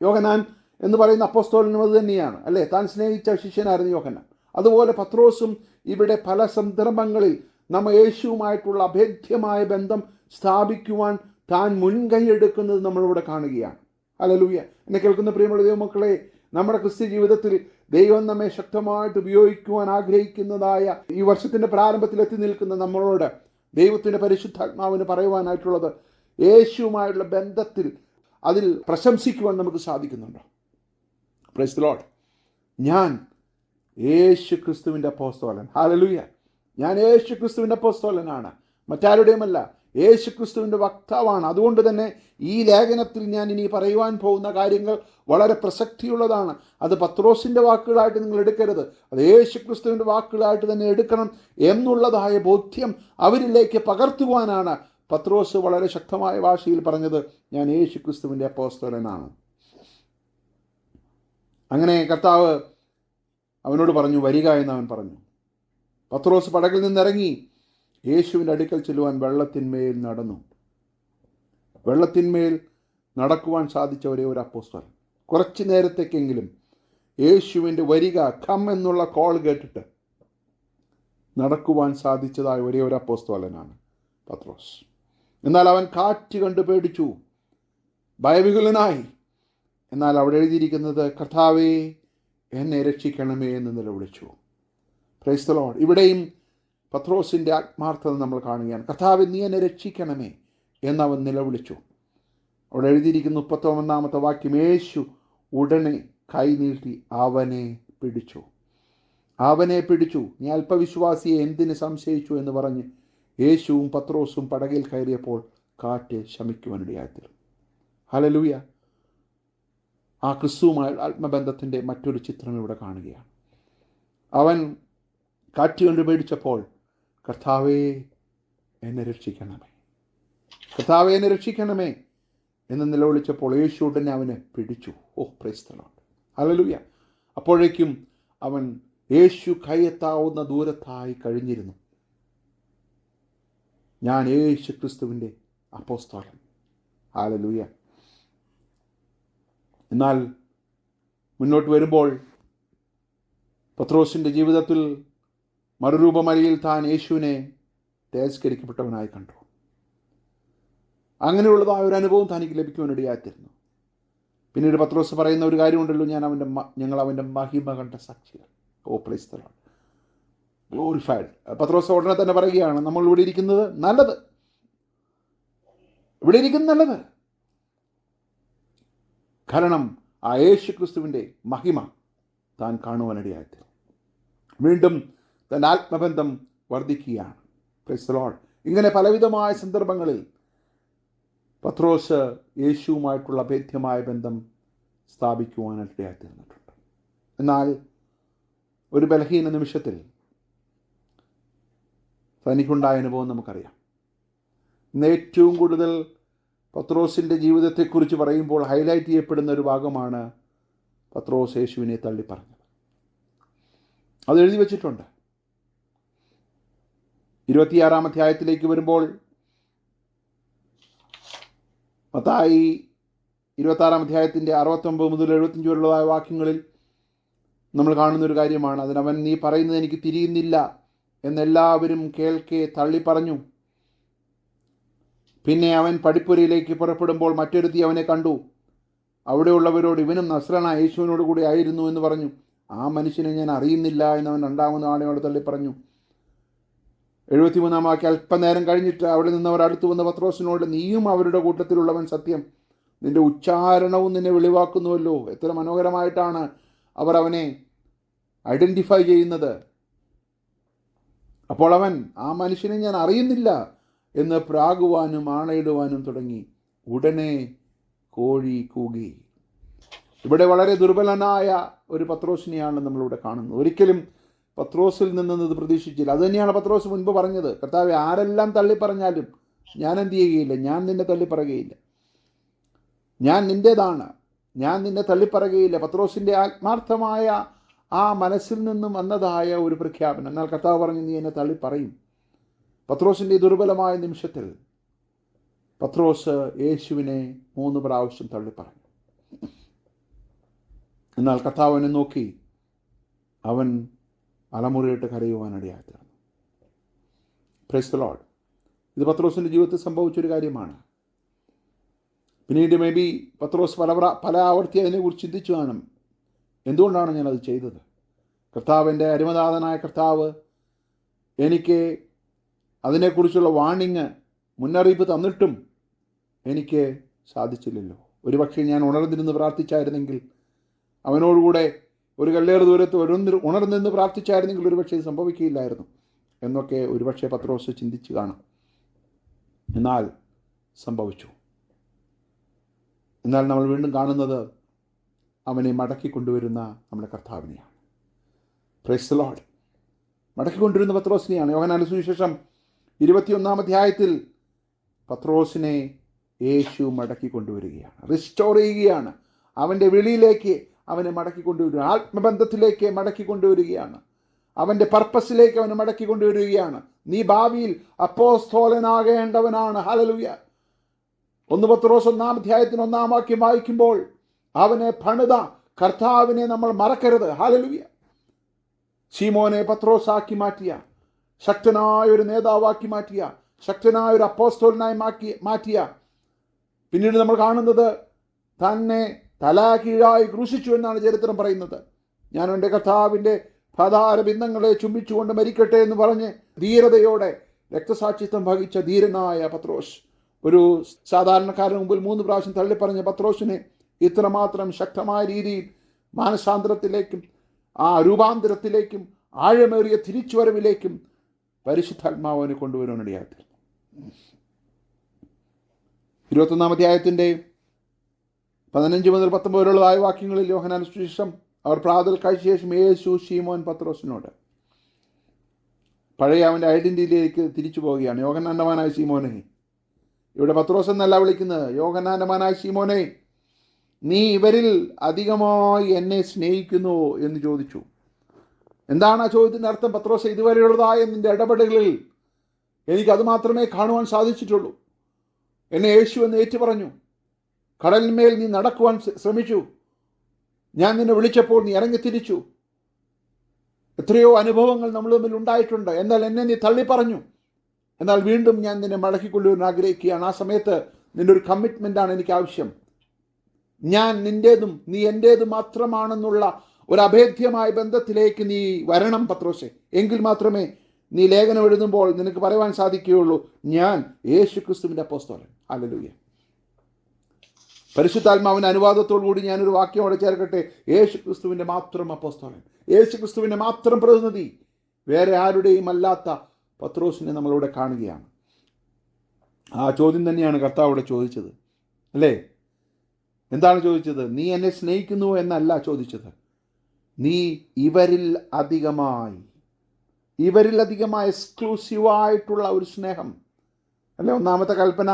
യോഹന്നാൻ എന്ന് പറയുന്ന അപ്പോസ്തലനും അത് തന്നെയാണ്, അല്ലേ? താൻ സ്നേഹിച്ച ശിഷ്യനായിരുന്നു യോഹന്നാൻ. അതുപോലെ പത്രോസും ഇവിടെ പല സന്ദർഭങ്ങളിൽ നമ്മ യേശുവുമായിട്ടുള്ള അഭേദ്യമായ ബന്ധം സ്ഥാപിക്കുവാൻ താൻ മുൻകൈ എടുക്കുന്നത് നമ്മളിവിടെ കാണുകയാണ്. ഹല്ലേലൂയ. എന്നെ കേൾക്കുന്ന പ്രിയമുള്ള ദൈവമക്കളെ, നമ്മുടെ ക്രിസ്ത്യ ജീവിതത്തിൽ ദൈവം നമ്മെ ശക്തമായിട്ട് ഉപയോഗിക്കുവാൻ ആഗ്രഹിക്കുന്നതായ ഈ വർഷത്തിൻ്റെ പ്രാരംഭത്തിൽ എത്തി നിൽക്കുന്ന നമ്മളോട് ദൈവത്തിൻ്റെ പരിശുദ്ധാത്മാവിന് പറയുവാനായിട്ടുള്ളത്, യേശുവുമായുള്ള ബന്ധത്തിൽ അതിൽ പ്രശംസിക്കുവാൻ നമുക്ക് സാധിക്കുന്നുണ്ടോ? Price the Lord. ഞാൻ യേശു ക്രിസ്തുവിൻ്റെ അപ്പോസ്തലൻ. ഹല്ലേലൂയ. ഞാൻ യേശു ക്രിസ്തുവിൻ്റെ അപ്പോസ്തലനാണ്, മറ്റാരുടെയുമല്ല. യേശു ക്രിസ്തുവിൻ്റെ വക്താവാണ്. അതുകൊണ്ട് തന്നെ ഈ ലേഖനത്തിൽ ഞാൻ ഇനി പറയുവാൻ പോകുന്ന കാര്യങ്ങൾ വളരെ പ്രസക്തിയുള്ളതാണ്. അത് പത്രോസിൻ്റെ വാക്കുകളായിട്ട് നിങ്ങൾ എടുക്കരുത്, അത് യേശു ക്രിസ്തുവിൻ്റെ വാക്കുകളായിട്ട് തന്നെ എടുക്കണം എന്നുള്ളതായ ബോധ്യം അവരിലേക്ക് പകർത്തുവാനാണ് പത്രോസ് വളരെ ശക്തമായ ഭാഷയിൽ പറഞ്ഞത്, ഞാൻ യേശു ക്രിസ്തുവിൻ്റെ അപ്പോസ്തലനാണ്. അങ്ങനെ കർത്താവ് അവനോട് പറഞ്ഞു, വരിക എന്ന് അവൻ പറഞ്ഞു. പത്രോസ് പടകിൽ നിന്നിറങ്ങി യേശുവിൻ്റെ അടുക്കൽ ചെല്ലുവാൻ വെള്ളത്തിന്മേൽ നടന്നു. വെള്ളത്തിന്മേൽ നടക്കുവാൻ സാധിച്ച ഒരേ ഒരു അപ്പോസ്തലൻ. കുറച്ച് നേരത്തേക്കെങ്കിലും യേശുവിൻ്റെ വരിക, കം എന്നുള്ള കോൾ കേട്ടിട്ട് നടക്കുവാൻ സാധിച്ചതായ ഒരേ ഒരു അപ്പോസ്തലനാണ് പത്രോസ്. എന്നാൽ അവൻ കാറ്റ് കണ്ട് പേടിച്ചു, ഭയവിഹുലനായി. എന്നാൽ അവിടെ എഴുതിയിരിക്കുന്നത്, കർത്താവേ, എന്നെ രക്ഷിക്കണമേ എന്ന് നിലവിളിച്ചു. Price the Lord. ഇവിടെയും പത്രോസിൻ്റെ ആത്മാർത്ഥത നമ്മൾ കാണുകയാണ്. കർത്താവേ, നീ എന്നെ രക്ഷിക്കണമേ എന്നവൻ നിലവിളിച്ചു. അവിടെ എഴുതിയിരിക്കുന്ന 31-ാമത്തെ വാക്യം, യേശു ഉടനെ കൈനീട്ടി അവനെ പിടിച്ചു. നീ അല്പവിശ്വാസിയെ എന്തിന് സംശയിച്ചു എന്ന് പറഞ്ഞ് യേശുവും പത്രോസും പടകിൽ കയറിയപ്പോൾ കാറ്റ് ശമിക്കുവാനിടയായിത്തീർന്നു. ഹല്ലേലൂയ. ആ ക്രിസ്തുവുമായ ആത്മബന്ധത്തിൻ്റെ മറ്റൊരു ചിത്രം ഇവിടെ കാണുകയാണ്. അവൻ കാറ്റ് കണ്ട് പേടിച്ചപ്പോൾ, കർത്താവേ, എന്നെ രക്ഷിക്കണമേ, കർത്താവേ, എന്നെ രക്ഷിക്കണമേ എന്ന് നിലവിളിച്ചപ്പോൾ യേശു ഉടനെ അവനെ പിടിച്ചു. Price the Lord. ഹല്ലേലൂയ. അപ്പോഴേക്കും അവൻ യേശു കൈയെത്താവുന്ന ദൂരത്തായി കഴിഞ്ഞിരുന്നു. ഞാൻ യേശു ക്രിസ്തുവിൻ്റെ അപ്പോസ്തലൻ. ഹല്ലേലൂയ. എന്നാൽ മുന്നോട്ട് വരുമ്പോൾ പത്രോസിൻ്റെ ജീവിതത്തിൽ മറുരൂപമലയിൽ താൻ യേശുവിനെ തേജസ്കരിക്കപ്പെട്ടവനായി കണ്ടു. അങ്ങനെയുള്ളതായ ഒരു അനുഭവം തനിക്ക് ലഭിക്കുവാനിടയായിത്തീരുന്നു. പിന്നീട് പത്രോസ് പറയുന്ന ഒരു കാര്യമുണ്ടല്ലോ, ഞങ്ങൾ അവൻ്റെ മഹിമ കണ്ട സാക്ഷികൾ. ഓ പ്രൈസ് ദി ലോർഡ്, ഗ്ലോറിഫൈഡ്. പത്രോസ് ഉടനെ തന്നെ പറയുകയാണ്, നമ്മൾ ഇവിടെ ഇരിക്കുന്നത് നല്ലത്, ഇവിടെ ഇരിക്കുന്നത് നല്ലത്. കാരണം ആ യേശു ക്രിസ്തുവിൻ്റെ മഹിമ താൻ കാണുവാനിടയായിത്തീർന്നു. വീണ്ടും തൻ്റെ ആത്മബന്ധം വർദ്ധിക്കുകയാണ്. Price the Lord. ഇങ്ങനെ പലവിധമായ സന്ദർഭങ്ങളിൽ പത്രോസ് യേശുവുമായിട്ടുള്ള ഭേദ്യമായ ബന്ധം സ്ഥാപിക്കുവാനിടയായിത്തീർന്നിട്ടുണ്ട്. എന്നാൽ ഒരു ബലഹീന നിമിഷത്തിൽ തനിക്കുണ്ടായ അനുഭവം നമുക്കറിയാം. ഇന്ന് ഏറ്റവും കൂടുതൽ പത്രോസിൻ്റെ ജീവിതത്തെക്കുറിച്ച് പറയുമ്പോൾ ഹൈലൈറ്റ് ചെയ്യപ്പെടുന്ന ഒരു ഭാഗമാണ് പത്രോസ് യേശുവിനെ തള്ളിപ്പറഞ്ഞത്. അത് എഴുതി വച്ചിട്ടുണ്ട്. 26-ാം അധ്യായത്തിലേക്ക് വരുമ്പോൾ മത്തായി 26-ാം അധ്യായത്തിൻ്റെ 69 മുതൽ 75 വരെയുള്ളതായ വാക്യങ്ങളിൽ നമ്മൾ കാണുന്നൊരു കാര്യമാണ്. അതിനവൻ, നീ പറയുന്നത് എനിക്ക് തിരിയുന്നില്ല എന്നെല്ലാവരും കേൾക്കെ തള്ളിപ്പറഞ്ഞു. പിന്നെ അവൻ പടിപ്പുരയിലേക്ക് പുറപ്പെടുമ്പോൾ മറ്റൊരുത്തി അവനെ കണ്ടു. അവിടെയുള്ളവരോട്, ഇവനും നസ്രായനായ യേശുവിനോട് കൂടി ആയിരുന്നു എന്ന് പറഞ്ഞു. ആ മനുഷ്യനെ ഞാൻ അറിയുന്നില്ല എന്നവൻ രണ്ടാമത് ആളെയോട് തള്ളിപ്പറഞ്ഞു. 73-ാം വാക്യം, അല്പനേരം കഴിഞ്ഞിട്ട് അവിടെ നിന്നവർ അടുത്തു വന്ന പത്രോസിനോട്, നീയും അവരുടെ കൂട്ടത്തിലുള്ളവൻ സത്യം, നിന്റെ ഉച്ചാരണവും നിന്നെ വെളിവാക്കുന്നുവല്ലോ. എത്ര മനോഹരമായിട്ടാണ് അവർ അവനെ ഐഡൻറ്റിഫൈ ചെയ്യുന്നത്. അപ്പോൾ അവൻ, ആ മനുഷ്യനെ ഞാൻ അറിയുന്നില്ല എന്ന് പ്രാകുവാനും ആണയിടുവാനും തുടങ്ങി. ഉടനെ കോഴി കൂകി. ഇവിടെ വളരെ ദുർബലനായ ഒരു പത്രോസിനെയാണ് നമ്മളിവിടെ കാണുന്നത്. ഒരിക്കലും പത്രോസിൽ നിന്നത് പ്രതീക്ഷിച്ചില്ല. അതുതന്നെയാണ് പത്രോസ് മുൻപ് പറഞ്ഞത്, കർത്താവേ, ആരെല്ലാം തള്ളിപ്പറഞ്ഞാലും ഞാൻ എന്ത് ചെയ്യുകയില്ല, ഞാൻ നിന്നെ തള്ളിപ്പറയുകയില്ല, ഞാൻ നിൻ്റേതാണ്, ഞാൻ നിന്നെ തള്ളിപ്പറയുകയില്ല. പത്രോസിൻ്റെ ആത്മാർത്ഥമായ ആ മനസ്സിൽ നിന്നും വന്നതായ ഒരു പ്രഖ്യാപനം. എന്നാൽ കർത്താവ് പറഞ്ഞു, നീ എന്നെ തള്ളിപ്പറയും. പത്രോസിൻ്റെ ദുർബലമായ നിമിഷത്തിൽ പത്രോസ് യേശുവിനെ 3 പ്രാവശ്യം തള്ളിപ്പറഞ്ഞു. എന്നാൽ കർത്താവിനെ നോക്കി അവൻ അലമുറയിട്ട് കരയുവാനിടയായിത്തീർന്നു. Praise the Lord. ഇത് പത്രോസിൻ്റെ ജീവിതത്തിൽ സംഭവിച്ചൊരു കാര്യമാണ്. പിന്നീട് മേ ബി പത്രോസ് പല ആവർത്തി അതിനെക്കുറിച്ച് ചിന്തിച്ചു കാണും. എന്തുകൊണ്ടാണ് ഞാനത് ചെയ്തത്? കർത്താവിൻ്റെ അരുമനാഥനായ കർത്താവ് എനിക്ക് അതിനെക്കുറിച്ചുള്ള വാണിങ്, മുന്നറിയിപ്പ് തന്നിട്ടും എനിക്ക് സാധിച്ചില്ലല്ലോ. ഒരുപക്ഷെ ഞാൻ ഉണർന്നിരുന്ന് പ്രാർത്ഥിച്ചായിരുന്നെങ്കിൽ, അവനോടുകൂടെ ഒരു കല്ലേറ് ദൂരത്ത് ഉണർന്നിരുന്ന് പ്രാർത്ഥിച്ചായിരുന്നെങ്കിൽ ഒരുപക്ഷെ ഇത് സംഭവിക്കുകയില്ലായിരുന്നു എന്നൊക്കെ ഒരുപക്ഷെ പത്രോസ് ചിന്തിച്ച് കാണാം. എന്നാൽ സംഭവിച്ചു. എന്നാൽ നമ്മൾ വീണ്ടും കാണുന്നത് അവനെ മടക്കിക്കൊണ്ടുവരുന്ന നമ്മുടെ കർത്താവിനെയാണ്. Praise the Lord. മടക്കിക്കൊണ്ടിരുന്ന പത്രോസിനെയാണ്. യോഹന്നാന്റെ സുവിശേഷം 21-ാം അധ്യായത്തിൽ പത്രോസിനെ യേശു മടക്കിക്കൊണ്ടുവരികയാണ്, റിസ്റ്റോർ ചെയ്യുകയാണ്. അവൻ്റെ വിളിയിലേക്ക് അവനെ മടക്കിക്കൊണ്ടുവരിക, ആത്മബന്ധത്തിലേക്ക് മടക്കിക്കൊണ്ടുവരികയാണ്, അവൻ്റെ പർപ്പസിലേക്ക് അവനെ മടക്കിക്കൊണ്ടുവരികയാണ്. നീ ഭാവിയിൽ അപ്പോസ്തലനാകേണ്ടവനാണ്. ഹല്ലേലൂയ. 1 പത്രോസ് 1-ാം അധ്യായത്തിന് 1-ാം വാക്യം വായിക്കുമ്പോൾ, അവനെ പണിത കർത്താവിനെ നമ്മൾ മറക്കരുത്. ഹല്ലേലൂയ. ശീമോനെ പത്രോസാക്കി മാറ്റിയ, ശക്തനായ ഒരു നേതാവാക്കി മാറ്റിയ, ശക്തനായ ഒരു അപ്പോസ്തലനായി മാറ്റിയ, പിന്നീട് നമ്മൾ കാണുന്നത് തന്നെ തലാകീഴായി ക്രൂശിച്ചു എന്നാണ് ചരിത്രം പറയുന്നത്. ഞാൻ എൻ്റെ കർത്താവിൻ്റെ പാതാരബിന്ദങ്ങളെ ചുംബിച്ചുകൊണ്ട് മരിക്കട്ടെ എന്ന് പറഞ്ഞ് ധീരതയോടെ രക്തസാക്ഷിത്വം വഹിച്ച ധീരനായ പത്രോസ്, ഒരു സാധാരണക്കാരന് മുമ്പിൽ 3 പ്രാവശ്യം തള്ളിപ്പറഞ്ഞ പത്രോസിനെ ഇത്രമാത്രം ശക്തമായ രീതിയിൽ മാനസാന്തരത്തിലേക്കും ആ രൂപാന്തരത്തിലേക്കും ആഴമേറിയ തിരിച്ചുവരവിലേക്കും പരിശുദ്ധാത്മാവിനെ കൊണ്ടുവരാനിടയായി. 21-ാം അധ്യായത്തിൻ്റെ 15 മുതൽ 19 വരെയുള്ളതായ വാക്യങ്ങളിൽ യോഹന്നാന്റെ സുവിശേഷം, അവർ പ്രാതൽ കഴിച്ച ശേഷം യേശു ശീമോൻ പത്രോസിനോട്, പഴയ അവൻ്റെ ഐഡൻറ്റിറ്റിയിലേക്ക് തിരിച്ചു പോവുകയാണ്. യോഹന്നാന്റെ മകനായ ശീമോനെ, ഇവിടെ പത്രോസ് എന്നല്ല വിളിക്കുന്നത്, യോഹന്നാന്റെ മകനായ ശീമോനെ, നീ ഇവരിൽ അധികമായി എന്നെ സ്നേഹിക്കുന്നുവോ എന്ന് ചോദിച്ചു. എന്താണ് ആ ചോദ്യത്തിൻ്റെ അർത്ഥം? പത്രോസ്, ഇതുവരെയുള്ളതായ നിൻ്റെ ഇടപെടലുകളിൽ എനിക്കത് മാത്രമേ കാണുവാൻ സാധിച്ചിട്ടുള്ളൂ. എന്നെ യേശു എന്ന് ഏറ്റു പറഞ്ഞു. കടലിന്മേൽ നീ നടക്കുവാൻ ശ്രമിച്ചു. ഞാൻ നിന്നെ വിളിച്ചപ്പോൾ നീ ഇറങ്ങിത്തിരിച്ചു. എത്രയോ അനുഭവങ്ങൾ നമ്മൾ തമ്മിൽ ഉണ്ടായിട്ടുണ്ട്. എന്നാൽ എന്നെ നീ തള്ളിപ്പറഞ്ഞു. എന്നാൽ വീണ്ടും ഞാൻ നിന്നെ മടക്കിക്കൊണ്ടുവരാൻ ആഗ്രഹിക്കുകയാണ്. ആ സമയത്ത് നിൻ്റെ ഒരു കമ്മിറ്റ്മെൻ്റാണ് എനിക്ക് ആവശ്യം. ഞാൻ നിൻ്റേതും നീ എൻ്റേതും മാത്രമാണെന്നുള്ള ഒരു അഭേദ്യമായ ബന്ധത്തിലേക്ക് നീ വരണം പത്രോസേ. എങ്കിൽ മാത്രമേ നീ ലേഖനം എഴുതുമ്പോൾ നിനക്ക് പറയുവാൻ സാധിക്കുകയുള്ളൂ, ഞാൻ യേശുക്രിസ്തുവിൻ്റെ അപ്പോസ്തലൻ. ഹല്ലേലൂയ. പരിശുദ്ധാത്മാവിൻ്റെ അനുവാദത്തോടുകൂടി ഞാനൊരു വാക്യം അവിടെ ചേർക്കട്ടെ. യേശുക്രിസ്തുവിൻ്റെ മാത്രം അപ്പോസ്തലൻ, യേശുക്രിസ്തുവിൻ്റെ മാത്രം പ്രതിനിധി, വേറെ ആരുടെയും അല്ലാത്ത പത്രോസിനെ നമ്മളിവിടെ കാണുകയാണ്. ആ ചോദ്യം തന്നെയാണ് കർത്താവ് ഇവിടെ ചോദിച്ചത്, അല്ലേ? എന്താണ് ചോദിച്ചത്? നീ എന്നെ സ്നേഹിക്കുന്നു എന്നല്ല ചോദിച്ചത്. നീ ഇവരിൽ അധികമായി എക്സ്ക്ലൂസീവായിട്ടുള്ള ഒരു സ്നേഹം, അല്ലേ? ഒന്നാമത്തെ കൽപ്പന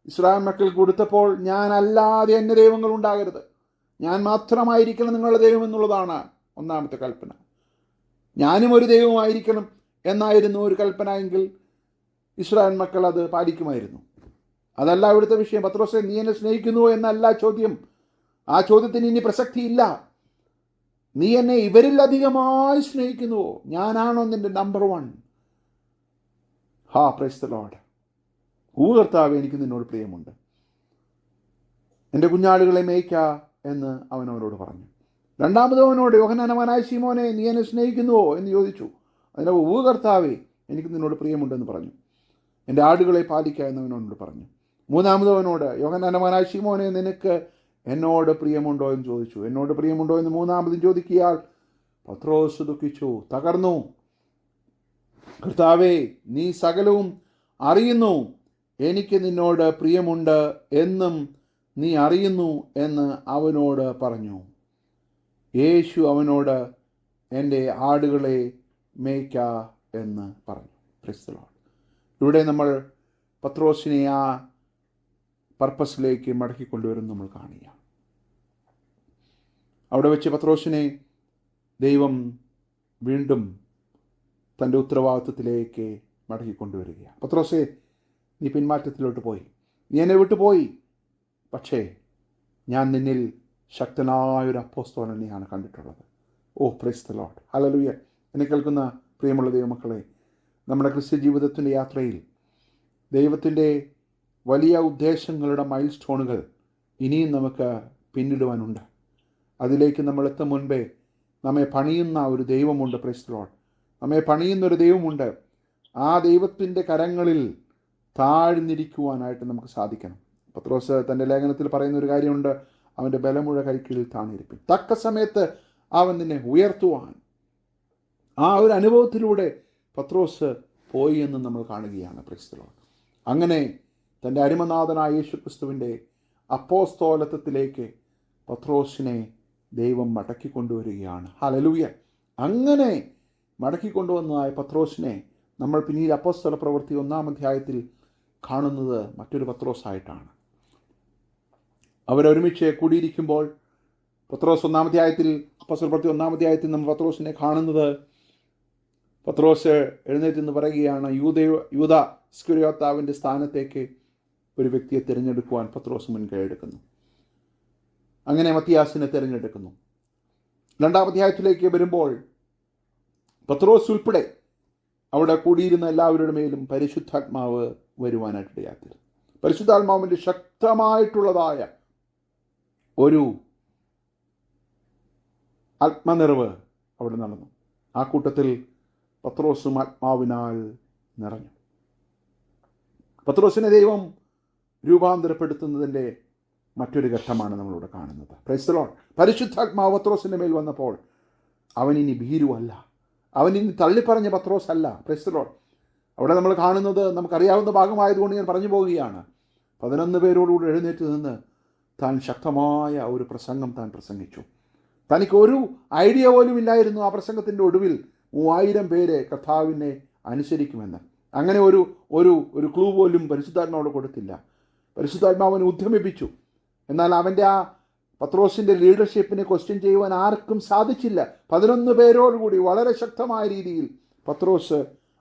ഇസ്രായേൽ മക്കൾ കൊടുത്തപ്പോൾ ഞാൻ അല്ലാതെ അന്യ ദൈവങ്ങൾ ഉണ്ടാകരുത്, ഞാൻ മാത്രമായിരിക്കണം നിങ്ങളുടെ ദൈവം എന്നുള്ളതാണ് ഒന്നാമത്തെ കൽപ്പന. ഞാനും ഒരു ദൈവമായിരിക്കണം എന്നായിരുന്നു ഒരു കൽപ്പന എങ്കിൽ ഇസ്രായേൽ മക്കൾ അത് പാലിക്കുമായിരുന്നു. അതല്ല ഇവിടുത്തെ വിഷയം. പത്രോസേ, നീ എന്നെ സ്നേഹിക്കുന്നുവോ എന്നല്ല ചോദ്യം. ആ ചോദ്യത്തിന് ഇനി പ്രസക്തിയില്ല. നീ എന്നെ ഇവരിൽ അധികമായി സ്നേഹിക്കുന്നുവോ? ഞാനാണോ നിന്റെ നമ്പർ 1? Price the Lord. കർത്താവേ, എനിക്ക് നിന്നോട് പ്രിയമുണ്ട്, എൻ്റെ കുഞ്ഞാടുകളെ മേയ്ക്ക എന്ന് അവനോട് പറഞ്ഞു. രണ്ടാമത് അവനോട്, യോഹന്നാനവനായ ശീമോനെ, നീ എന്നെ സ്നേഹിക്കുന്നുവോ എന്ന് ചോദിച്ചു. അതിന് കർത്താവേ, എനിക്ക് നിന്നോട് പ്രിയമുണ്ടെന്ന് പറഞ്ഞു. എൻ്റെ ആടുകളെ പാലിക്കുക എന്നവനോട് പറഞ്ഞു. മൂന്നാമത് അവനോട്, യോഹന്നാനവനായ ശീമോനെ, നിനക്ക് എന്നോട് പ്രിയമുണ്ടോ എന്ന് ചോദിച്ചു. എന്നോട് പ്രിയമുണ്ടോ എന്ന് മൂന്നാമതും ചോദിക്കിയാൽ പത്രോസ് ദുഃഖിച്ചു, തകർന്നു. കർത്താവേ, നീ സകലവും അറിയുന്നു, എനിക്ക് നിന്നോട് പ്രിയമുണ്ട് എന്നും നീ അറിയുന്നു എന്ന് അവനോട് പറഞ്ഞു. യേശു അവനോട്, എൻ്റെ ആടുകളെ മേയ്ക്ക എന്ന് പറഞ്ഞു. Price the Lord. ഇവിടെ നമ്മൾ പത്രോസിനെ ആ പർപ്പസിലേക്ക് മടക്കിക്കൊണ്ടുവരും നമ്മൾ കാണുക. അവിടെ വെച്ച് പത്രോസിനെ ദൈവം വീണ്ടും തൻ്റെ ഉത്തരവാദിത്വത്തിലേക്ക് മടക്കിക്കൊണ്ടുവരികയാണ്. പത്രോസേ, നീ പിന്മാറ്റത്തിലോട്ട് പോയി, നീ എന്നെ വിട്ടുപോയി, പക്ഷേ ഞാൻ നിന്നിൽ ശക്തനായൊരു അപ്പോസ്തലനെയാണ് കണ്ടിട്ടുള്ളത്. Price the Lord. ഹല്ലേലൂയ. എന്നെ കേൾക്കുന്ന പ്രിയമുള്ള ദൈവമക്കളെ, നമ്മുടെ ക്രിസ്ത്യ ജീവിതത്തിൻ്റെ യാത്രയിൽ ദൈവത്തിൻ്റെ വലിയ ഉദ്ദേശങ്ങളുടെ മൈൽ സ്റ്റോണുകൾ ഇനിയും നമുക്ക് പിന്നിടുവാനുണ്ട്. അതിലേക്ക് നമ്മൾ എത്തും മുൻപേ നമ്മെ പണിയുന്ന ഒരു ദൈവമുണ്ട്. Price the Lord. നമ്മെ പണിയുന്നൊരു ദൈവമുണ്ട്. ആ ദൈവത്തിൻ്റെ കരങ്ങളിൽ താഴ്ന്നിരിക്കുവാനായിട്ട് നമുക്ക് സാധിക്കണം. പത്രോസ് തൻ്റെ ലേഖനത്തിൽ പറയുന്ന ഒരു കാര്യമുണ്ട്, അവൻ്റെ ബലമുഴ കൈക്കീഴിൽ താണിരിപ്പിൻ. തക്ക സമയത്ത് അവൻ നിന്നെ ഉയർത്തുവാൻ. ആ ഒരു അനുഭവത്തിലൂടെ പത്രോസ് പോയി എന്ന് നമ്മൾ കാണുകയാണ്. Price the Lord. അങ്ങനെ തൻ്റെ അരിമനാഥനായ യേശുക്രിസ്തുവിൻ്റെ അപ്പോസ്തലത്വത്തിലേക്ക് പത്രോസിനെ ദൈവം മടക്കിക്കൊണ്ടുവരികയാണ്. ഹല്ലേലൂയ. അങ്ങനെ മടക്കിക്കൊണ്ടുവന്നതായ പത്രോസിനെ നമ്മൾ പിന്നീട് അപ്പോസ്തല പ്രവൃത്തി 1-ാം അധ്യായത്തിൽ കാണുന്നത് മറ്റൊരു പത്രോസായിട്ടാണ്. അവരൊരുമിച്ച് കൂടിയിരിക്കുമ്പോൾ പത്രോസ് 1-ാം അധ്യായത്തിൽ, അപ്പോസ്തല പ്രവൃത്തി 1-ാം അധ്യായത്തിൽ നമ്മൾ പത്രോസിനെ കാണുന്നത്, പത്രോസ് എഴുന്നേറ്റ് എന്ന് പറയുകയാണ്, യൂദ ഇസ്കറിയോത്താവിൻ്റെ സ്ഥാനത്തേക്ക് ഒരു വ്യക്തിയെ തിരഞ്ഞെടുക്കുവാൻ പത്രോസ് മുൻകൈ എടുക്കുന്നു. അങ്ങനെ മത്തിയാസിനെ തിരഞ്ഞെടുക്കുന്നു. 2-ാം അധ്യായത്തിലേക്ക് വരുമ്പോൾ പത്രോസ് ഉൾപ്പെടെ അവിടെ കൂടിയിരുന്ന എല്ലാവരുടെ മേലും പരിശുദ്ധാത്മാവ് വരുവാനായിട്ട് ഇടയാക്കി. പരിശുദ്ധാത്മാവിൻ്റെ ശക്തമായിട്ടുള്ളതായ ഒരു ആത്മനിറവ് അവിടെ നടന്നു. ആ കൂട്ടത്തിൽ പത്രോസും ആത്മാവിനാൽ നിറഞ്ഞു. പത്രോസിനെ ദൈവം രൂപാന്തരപ്പെടുത്തുന്നതിൻ്റെ മറ്റൊരു ഘട്ടമാണ് നമ്മളിവിടെ കാണുന്നത്. Price the Lord. പരിശുദ്ധാത്മാവ് പത്രോസിൻ്റെ മേൽ വന്നപ്പോൾ അവനിനി ഭീരുവല്ല, അവനിനി തള്ളിപ്പറഞ്ഞ പത്രോസ് അല്ല. Price the Lord. അവിടെ നമ്മൾ കാണുന്നത് നമുക്കറിയാവുന്ന ഭാഗമായതുകൊണ്ട് ഞാൻ പറഞ്ഞു പോവുകയാണ്. 11 പേരോടുകൂടി എഴുന്നേറ്റ് നിന്ന് താൻ ശക്തമായ ഒരു പ്രസംഗം താൻ പ്രസംഗിച്ചു. തനിക്കൊരു ഐഡിയ പോലും ഇല്ലായിരുന്നു ആ പ്രസംഗത്തിൻ്റെ ഒടുവിൽ 3000 പേരെ കർത്താവിനെ അനുസരിക്കുമെന്ന്. അങ്ങനെ ഒരു ഒരു ഒരു ക്ലൂ പോലും പരിശുദ്ധാത്മാവോട് കൊടുത്തില്ല. പരിശുദ്ധാത്മാവിനെ ഉദ്യമിപ്പിച്ചു. എന്നാൽ അവൻ്റെ ആ പത്രോസിൻ്റെ ലീഡർഷിപ്പിനെ ക്വസ്റ്റ്യൻ ചെയ്യുവാൻ ആർക്കും സാധിച്ചില്ല. 11 പേരോടുകൂടി വളരെ ശക്തമായ രീതിയിൽ പത്രോസ്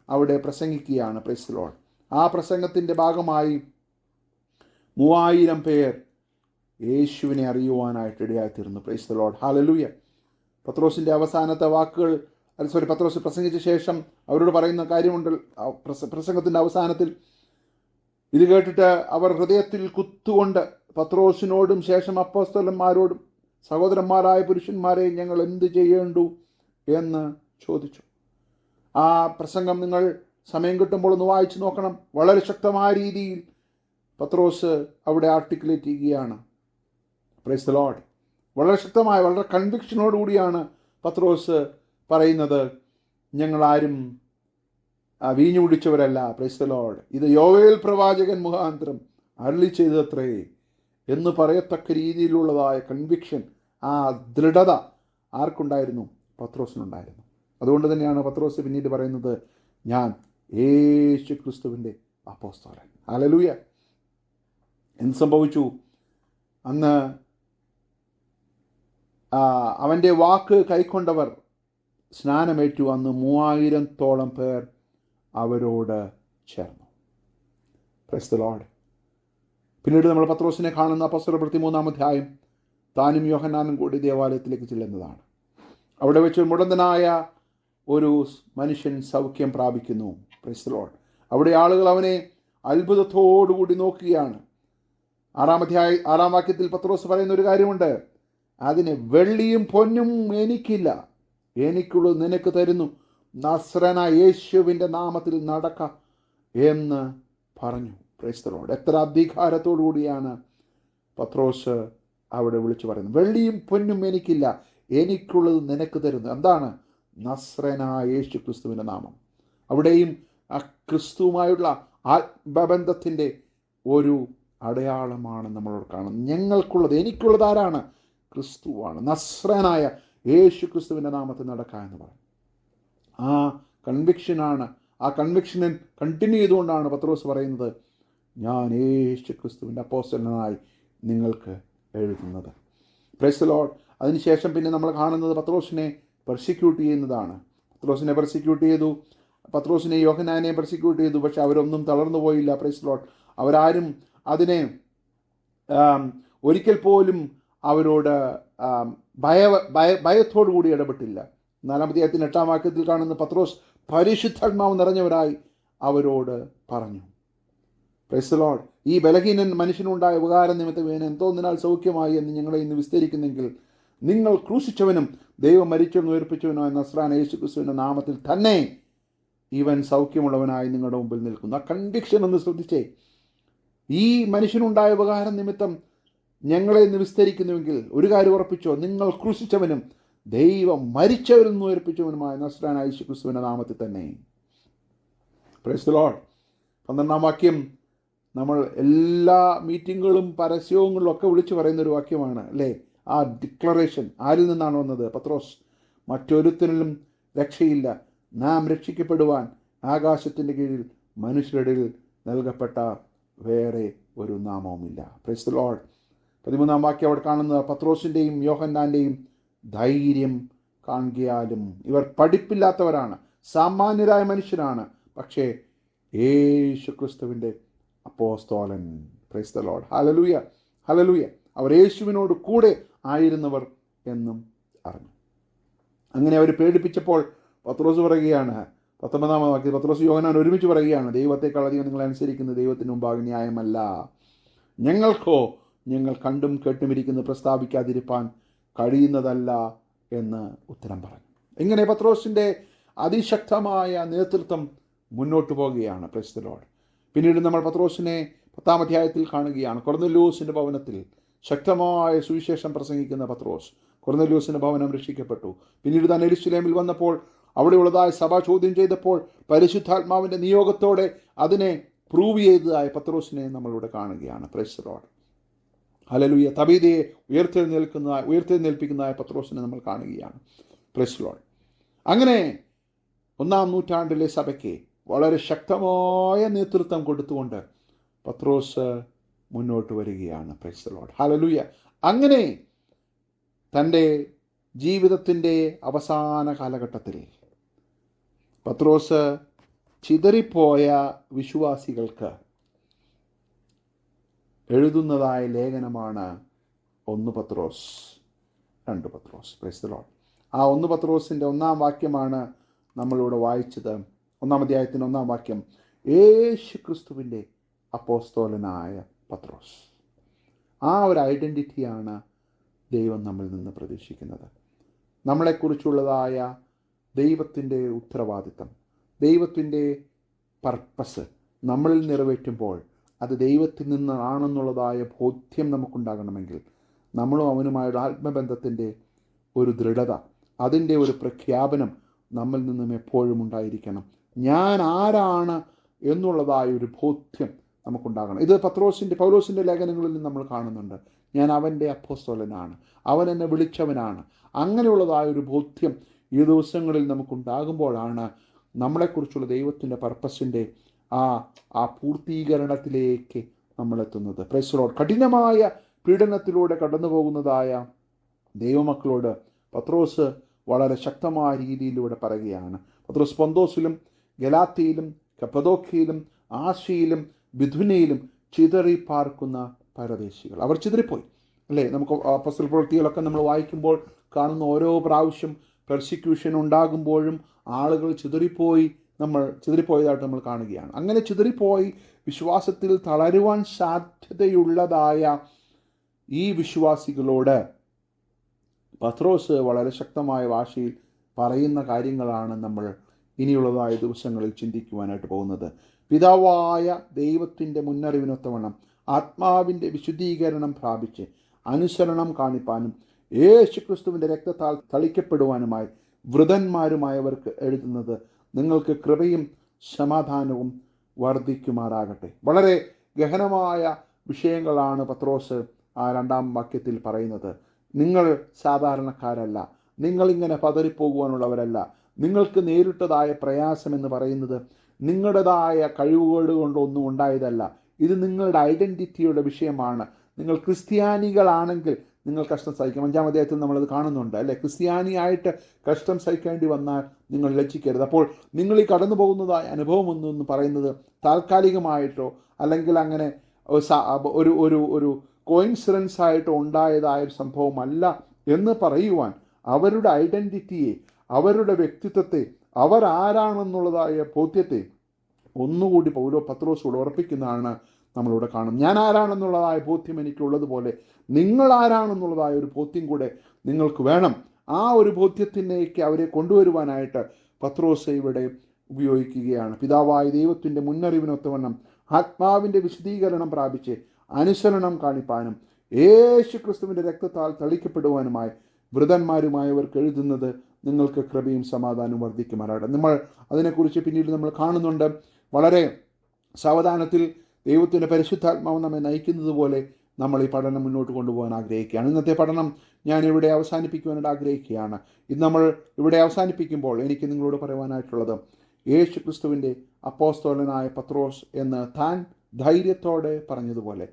അവിടെ പ്രസംഗിക്കുകയാണ്. Price the Lord. ആ പ്രസംഗത്തിൻ്റെ ഭാഗമായി 3000 പേർ യേശുവിനെ അറിയുവാനായിട്ട് ഇടയായിത്തീർന്നു. Praise the Lord. ഹല്ലേലൂയ. പത്രോസിൻ്റെ അവസാനത്തെ വാക്കുകൾ പത്രോസ് പ്രസംഗിച്ച ശേഷം അവരോട് പറയുന്ന കാര്യമുണ്ട്. പ്രസംഗത്തിൻ്റെ അവസാനത്തിൽ ഇത് കേട്ടിട്ട് അവർ ഹൃദയത്തിൽ കുത്തുകൊണ്ട് പത്രോസിനോടും ശേഷം അപ്പോസ്തലന്മാരോടും, സഹോദരന്മാരായ പുരുഷന്മാരെ, ഞങ്ങൾ എന്ത് ചെയ്യേണ്ടു എന്ന് ചോദിച്ചു. ആ പ്രസംഗം നിങ്ങൾ സമയം കിട്ടുമ്പോൾ ഒന്ന് വായിച്ചു നോക്കണം. വളരെ ശക്തമായ രീതിയിൽ പത്രോസ് അവിടെ ആർട്ടിക്കുലേറ്റ് ചെയ്യുകയാണ്. Price the Lord. വളരെ ശക്തമായ, വളരെ കൺവിക്ഷനോടുകൂടിയാണ് പത്രോസ് പറയുന്നത്. ഞങ്ങളാരും വീഞ്ഞു കുടിച്ചവരല്ല. Price the Lord. ഇത് യോവേൽ പ്രവാചകൻ മുഖാന്തരം അരുളി ചെയ്തത്രേ എന്ന് പറയത്തക്ക രീതിയിലുള്ളതായ കൺവിക്ഷൻ, ആ ദൃഢത ആർക്കുണ്ടായിരുന്നു? പത്രോസിനുണ്ടായിരുന്നു. അതുകൊണ്ട് തന്നെയാണ് പത്രോസ് പിന്നീട് പറയുന്നത്, ഞാൻ യേശു ക്രിസ്തുവിൻ്റെ അപ്പോസ്തലൻ. ഹല്ലേലൂയ. എന്ത് സംഭവിച്ചു? അന്ന് അവൻ്റെ വാക്ക് കൈക്കൊണ്ടവർ സ്നാനമേറ്റു. അന്ന് 3000-ഓളം പേർ അവരോട് ചേർന്നു. Price the Lord. പിന്നീട് നമ്മൾ പത്രോസിനെ കാണുന്ന അപ്പോസ്തലപ്രവൃത്തി 3-ാം അധ്യായം താനും യോഹന്നാനും കൂടി ദേവാലയത്തിലേക്ക് ചെല്ലുന്നതാണ്. അവിടെ വെച്ച് മുടന്തനായ ഒരു മനുഷ്യൻ സൗഖ്യം പ്രാപിക്കുന്നു. Price the Lord. അവിടെ ആളുകൾ അവനെ അത്ഭുതത്തോടുകൂടി നോക്കുകയാണ്. 6-ാം വാക്യത്തിൽ പത്രോസ് പറയുന്ന ഒരു കാര്യമുണ്ട്. അതിന് വെള്ളിയും പൊന്നും എനിക്കില്ല, എനിക്കുള്ളത് നിനക്ക് തരുന്നു, നസ്രനായ യേശുവിൻ്റെ നാമത്തിൽ നടക്ക എന്ന് പറഞ്ഞു. Price the Lord. എത്ര അധികാരത്തോടു കൂടിയാണ് പത്രോസ് അവിടെ വിളിച്ചു പറയുന്നത്. വെള്ളിയും പൊന്നും എനിക്കില്ല, എനിക്കുള്ളത് നിനക്ക് തരുന്നു. എന്താണ്? നസ്രനായ യേശു ക്രിസ്തുവിൻ്റെ നാമം. അവിടെയും ആ ക്രിസ്തുവുമായുള്ള ആത്മബന്ധത്തിൻ്റെ ഒരു അടയാളമാണ് നമ്മളോട് കാണുന്നത്. ഞങ്ങൾക്കുള്ളത്, എനിക്കുള്ളത് ആരാണ്? ക്രിസ്തുവാണ്. നസ്രനായ യേശു ക്രിസ്തുവിൻ്റെ നാമത്തിൽ നടക്കുക എന്ന് പറയും. ആ കൺവിക്ഷനാണ്. ആ കൺവിക്ഷനെ കണ്ടിന്യൂ ചെയ്തുകൊണ്ടാണ് പത്രോസ് പറയുന്നത്, ഞാൻ യേശു ക്രിസ്തുവിൻ്റെ അപ്പോസ്തലനായി നിങ്ങൾക്ക് എഴുതുന്നത്. Price the Lord. അതിനുശേഷം പിന്നെ നമ്മൾ കാണുന്നത് പത്രോസിനെ പെർസിക്യൂട്ട് ചെയ്യുന്നതാണ്. പത്രോസിനെ പെർസിക്യൂട്ട് ചെയ്തു. പത്രോസിനെ യോഹന്നാനെ പെർസിക്യൂട്ട് ചെയ്തു. പക്ഷെ അവരൊന്നും തളർന്നു പോയില്ല. Price the Lord. അവരാരും അതിനെ ഒരിക്കൽ പോലും അവരോട് ഭയത്തോടു കൂടി ഇടപെട്ടില്ല. 4-ാം അധ്യായത്തിന് 8-ാം വാക്യത്തിൽ കാണുന്ന പത്രോസ് പരിശുദ്ധാത്മാവ് നിറഞ്ഞവരായി അവരോട് പറഞ്ഞു. Price the Lord. ഈ ബലഹീനൻ മനുഷ്യനുണ്ടായ ഉപകാര നിമിത്തം ഇവന് എന്തോന്നിനാൽ സൗഖ്യമായി എന്ന് ഞങ്ങളെ ഇന്ന് വിസ്തരിക്കുന്നെങ്കിൽ, നിങ്ങൾ ക്രൂശിച്ചവനും ദൈവം മരിച്ചവനും ഉയർപ്പിച്ചവനുമായ നസ്രായനായ യേശു ക്രിസ്തുവിൻ്റെ നാമത്തിൽ തന്നെ ഇവൻ സൗഖ്യമുള്ളവനായി നിങ്ങളുടെ മുമ്പിൽ നിൽക്കുന്നു. ആ കൺവിക്ഷൻ ഒന്ന് ശ്രദ്ധിച്ചേ. ഈ മനുഷ്യനുണ്ടായ ഉപകാരം നിമിത്തം ഞങ്ങളെ ഇന്ന് വിസ്തരിക്കുന്നുവെങ്കിൽ ഒരു കാര്യം ഉറപ്പിച്ചോ, നിങ്ങൾ ക്രൂശിച്ചവനും ദൈവം മരിച്ചവരിൽ നിന്ന് ഉയർപ്പിച്ചവനുമായ നസ്രായനായ യേശു ക്രിസ്തുവിൻ്റെ നാമത്തിൽ തന്നെ. Price the Lord. 12-ാം വാക്യം നമ്മൾ എല്ലാ മീറ്റിങ്ങുകളും പരസ്യങ്ങളും ഒക്കെ വിളിച്ചു പറയുന്നൊരു വാക്യമാണ് അല്ലേ? ആ ഡിക്ലറേഷൻ ആരിൽ നിന്നാണ് വന്നത്? പത്രോസ്. മറ്റൊരുത്തരിലും രക്ഷയില്ല, നാം രക്ഷിക്കപ്പെടുവാൻ ആകാശത്തിൻ്റെ കീഴിൽ മനുഷ്യരുടെ നൽകപ്പെട്ട വേറെ ഒരു നാമവുമില്ല. Praise the Lord. 13-ാം വാക്യം അവിടെ കാണുന്നത് പത്രോസിൻ്റെയും യോഹന്നാൻ്റെയും ധൈര്യം കാണുകയാലും. ഇവർ പഠിപ്പില്ലാത്തവരാണ്, സാമാന്യരായ മനുഷ്യരാണ്, പക്ഷേ യേശു ക്രിസ്തുവിൻ്റെ അപ്പോസ്തലൻ. Praise the Lord. Hallelujah, hallelujah. അവർ യേശുവിനോട് കൂടെ ആയിരുന്നവർ എന്നും അറിഞ്ഞു. അങ്ങനെ അവർ പേടിപ്പിച്ചപ്പോൾ പത്രോസ് പറയുകയാണ്, 19-ാം വാക്യത്തിൽ പത്രോസ് യോഹന്നാൻ ഒരുമിച്ച് പറയുകയാണ്, ദൈവത്തെക്കാൾ അധികം നിങ്ങൾ അനുസരിക്കുന്ന ദൈവത്തിന് മുമ്പാകെ ന്യായമല്ല. ഞങ്ങൾക്കോ ഞങ്ങൾ കണ്ടും കേട്ടുമിരിക്കുന്ന പ്രസ്താവിക്കാതിരിപ്പാൻ കഴിയുന്നതല്ല എന്ന് ഉത്തരം പറഞ്ഞു. ഇങ്ങനെ പത്രോസിൻ്റെ അതിശക്തമായ നേതൃത്വം മുന്നോട്ട് പോവുകയാണ്. Price the Lord. പിന്നീട് നമ്മൾ പത്രോസിനെ 10-ാം അധ്യായത്തിൽ കാണുകയാണ്. കൊർന്നല്യോസിൻ്റെ ഭവനത്തിൽ ശക്തമായ സുവിശേഷം പ്രസംഗിക്കുന്ന പത്രോസ്. കൊർന്നല്യോസിൻ്റെ ഭവനം രക്ഷിക്കപ്പെട്ടു. പിന്നീട് താൻ യെരൂശലേമിൽ വന്നപ്പോൾ അവിടെയുള്ളതായ സഭ ചോദ്യം ചെയ്തപ്പോൾ പരിശുദ്ധാത്മാവിൻ്റെ നിയോഗത്തോടെ അതിനെ പ്രൂവ് ചെയ്തതായ പത്രോസിനെ നമ്മളിവിടെ കാണുകയാണ്. Price the Lord. ഹല്ലേലൂയ. തബീതയെ ഉയർത്തെഴുന്നേൽപ്പിക്കുന്നതായ പത്രോസിനെ നമ്മൾ കാണുകയാണ്. Price the Lord. അങ്ങനെ 1-ാം നൂറ്റാണ്ടിലെ സഭയ്ക്ക് വളരെ ശക്തമായ നേതൃത്വം കൊടുത്തുകൊണ്ട് പത്രോസ് മുന്നോട്ട് വരികയാണ്. Praise the Lord. ഹല്ലേലൂയ. അങ്ങനെ തൻ്റെ ജീവിതത്തിൻ്റെ അവസാന കാലഘട്ടത്തിൽ പത്രോസ് ചിതറിപ്പോയ വിശ്വാസികൾക്ക് എഴുതുന്നതായ ലേഖനമാണ് 1 Pathros 2 Pathros. Praise the Lord. ആ 1 പത്രോസിൻ്റെ 1-ാം വാക്യമാണ് നമ്മളിവിടെ വായിച്ചത്. 1-ാം അധ്യായത്തിൻ്റെ 1-ാം വാക്യം, യേശു ക്രിസ്തുവിൻ്റെ അപ്പോസ്തലനായ പത്രോസ്. ആ ഒരു ഐഡൻറ്റിറ്റിയാണ് ദൈവം നമ്മിൽ നിന്ന് പ്രതീക്ഷിക്കുന്നത്. നമ്മളെക്കുറിച്ചുള്ളതായ ദൈവത്തിൻ്റെ ഉത്തരവാദിത്തം, ദൈവത്തിൻ്റെ പർപ്പസ് നമ്മളിൽ നിറവേറ്റുമ്പോൾ അത് ദൈവത്തിൽ നിന്നാണെന്നുള്ളതായ ബോധ്യം നമുക്കുണ്ടാകണമെങ്കിൽ നമ്മളും അവനുമായുള്ള ആത്മബന്ധത്തിൻ്റെ ഒരു ദൃഢത, അതിൻ്റെ ഒരു പ്രഖ്യാപനം നമ്മിൽ നിന്നും എപ്പോഴും ഉണ്ടായിരിക്കണം. ഞാൻ ആരാണ് എന്നുള്ളതായ ഒരു ബോധ്യം നമുക്കുണ്ടാകണം. ഇത് പൗലോസിൻ്റെ ലേഖനങ്ങളിൽ നിന്ന് നമ്മൾ കാണുന്നുണ്ട്. ഞാൻ അവൻ്റെ അപ്പോസ്തലനാണ്, അവൻ എന്നെ വിളിച്ചവനാണ്. അങ്ങനെയുള്ളതായ ഒരു ബോധ്യം ഈ ദിവസങ്ങളിൽ നമുക്കുണ്ടാകുമ്പോഴാണ് നമ്മളെക്കുറിച്ചുള്ള ദൈവത്തിൻ്റെ പർപ്പസിൻ്റെ ആ പൂർത്തീകരണത്തിലേക്ക് നമ്മളെത്തുന്നത്. Praise the lord. കഠിനമായ പീഡനത്തിലൂടെ കടന്നു പോകുന്നതായ ദൈവമക്കളോട് പത്രോസ് വളരെ ശക്തമായ രീതിയിലൂടെ പറയുകയാണ്. പത്രോസ് പൊന്തോസിലും ഗലാത്യയിലും കപ്പദോക്യയിലും ആശയിലും ബിഥുനയിലും ചിതറി പാർക്കുന്ന പരദേശികൾ, അവർ ചിതറിപ്പോയി അല്ലേ? നമുക്ക് അപ്പോസ്തല പ്രവൃത്തികളൊക്കെ നമ്മൾ വായിക്കുമ്പോൾ കാണുന്ന ഓരോ പ്രാവശ്യം പെർസിക്യൂഷൻ ഉണ്ടാകുമ്പോഴും ആളുകൾ ചിതറിപ്പോയതായിട്ട് നമ്മൾ കാണുകയാണ്. അങ്ങനെ ചിതറിപ്പോയി വിശ്വാസത്തിൽ തളരുവാൻ സാധ്യതയുള്ളതായ ഈ വിശ്വാസികളോട് പത്രോസ് വളരെ ശക്തമായ ഭാഷയിൽ പറയുന്ന കാര്യങ്ങളാണ് നമ്മൾ ഇനിയുള്ളതായ ദിവസങ്ങളിൽ ചിന്തിക്കുവാനായിട്ട് പോകുന്നത്. പിതാവായ ദൈവത്തിൻ്റെ മുന്നറിവിനൊത്തവണ്ണം ആത്മാവിൻ്റെ വിശുദ്ധീകരണം പ്രാപിച്ച് അനുസരണം കാണിപ്പാനും യേശുക്രിസ്തുവിൻ്റെ രക്തത്താൽ തളിക്കപ്പെടുവാനുമായി വൃതന്മാരുമായവർക്ക് എഴുതുന്നത് നിങ്ങൾക്ക് കൃപയും സമാധാനവും വർദ്ധിക്കുമാറാകട്ടെ. വളരെ ഗഹനമായ വിഷയങ്ങളാണ് പത്രോസ് ആ 2-ാം വാക്യത്തിൽ പറയുന്നത്. നിങ്ങൾ സാധാരണക്കാരല്ല, നിങ്ങളിങ്ങനെ പതറിപ്പോകുവാനുള്ളവരല്ല. നിങ്ങൾക്ക് നേരിട്ടതായ പ്രയാസം എന്ന് പറയുന്നത് നിങ്ങളുടേതായ കഴിവുകേട് കൊണ്ടൊന്നും ഉണ്ടായതല്ല. ഇത് നിങ്ങളുടെ ഐഡൻറ്റിറ്റിയുടെ വിഷയമാണ്. നിങ്ങൾ ക്രിസ്ത്യാനികളാണെങ്കിൽ നിങ്ങൾ കഷ്ടം സഹിക്കും. 5-ാം അധ്യായത്തിൽ നമ്മളത് കാണുന്നുണ്ട് അല്ലേ? ക്രിസ്ത്യാനിയായിട്ട് കഷ്ടം സഹിക്കേണ്ടി വന്നാൽ നിങ്ങൾ ലജ്ജിക്കരുത്. അപ്പോൾ നിങ്ങൾ ഈ കടന്നു പോകുന്നതായ അനുഭവം എന്ന് പറയുന്നത് താൽക്കാലികമായിട്ടോ അല്ലെങ്കിൽ അങ്ങനെ ഒരു കോയിൻസിഡൻസ് ആയിട്ടോ ഉണ്ടായതായ ഒരു സംഭവമല്ല എന്ന് പറയുവാൻ അവരുടെ ഐഡൻറ്റിറ്റിയെ, അവരുടെ വ്യക്തിത്വത്തെ, അവരാരാണെന്നുള്ളതായ ബോധ്യത്തെ ഒന്നുകൂടി പത്രോസോട് ഉറപ്പിക്കുന്നതാണ് നമ്മളിവിടെ കാണും. ഞാൻ ആരാണെന്നുള്ളതായ ബോധ്യം എനിക്കുള്ളതുപോലെ നിങ്ങൾ ആരാണെന്നുള്ളതായ ഒരു ബോധ്യം കൂടെ നിങ്ങൾക്ക് വേണം. ആ ഒരു ബോധ്യത്തിലേക്ക് അവരെ കൊണ്ടുവരുവാനായിട്ട് പത്രോസ് ഇവിടെ ഉപയോഗിക്കുകയാണ്. പിതാവായ ദൈവത്തിൻ്റെ മുന്നറിവിനൊത്തവണ്ണം ആത്മാവിൻ്റെ വിശദീകരണം പ്രാപിച്ച് അനുസരണം കാണിപ്പാനും യേശുക്രിസ്തുവിൻ്റെ രക്തത്താൽ തളിക്കപ്പെടുവാനുമായി വൃതന്മാരുമായവർക്ക് എഴുതുന്നത് നിങ്ങൾക്ക് കൃപയും സമാധാനവും വർദ്ധിക്കുമാറാകട്ടെ. നമ്മൾ അതിനെക്കുറിച്ച് പിന്നീട് നമ്മൾ കാണുന്നുണ്ട്. വളരെ സാവധാനത്തിൽ ദൈവത്തിൻ്റെ പരിശുദ്ധാത്മാവ് നമ്മെ നയിക്കുന്നത് പോലെ നമ്മൾ ഈ പഠനം മുന്നോട്ട് കൊണ്ടുപോകാൻ ആഗ്രഹിക്കുകയാണ്. ഇന്നത്തെ പഠനം ഞാൻ ഇവിടെ അവസാനിപ്പിക്കുവാനായിട്ട് ആഗ്രഹിക്കുകയാണ്. ഇത് നമ്മൾ ഇവിടെ അവസാനിപ്പിക്കുമ്പോൾ എനിക്ക് നിങ്ങളോട് പറയുവാനായിട്ടുള്ളത്, യേശു ക്രിസ്തുവിൻ്റെ അപ്പോസ്തലനായ പത്രോസ് എന്ന് താൻ ധൈര്യത്തോടെ പറഞ്ഞതുപോലെ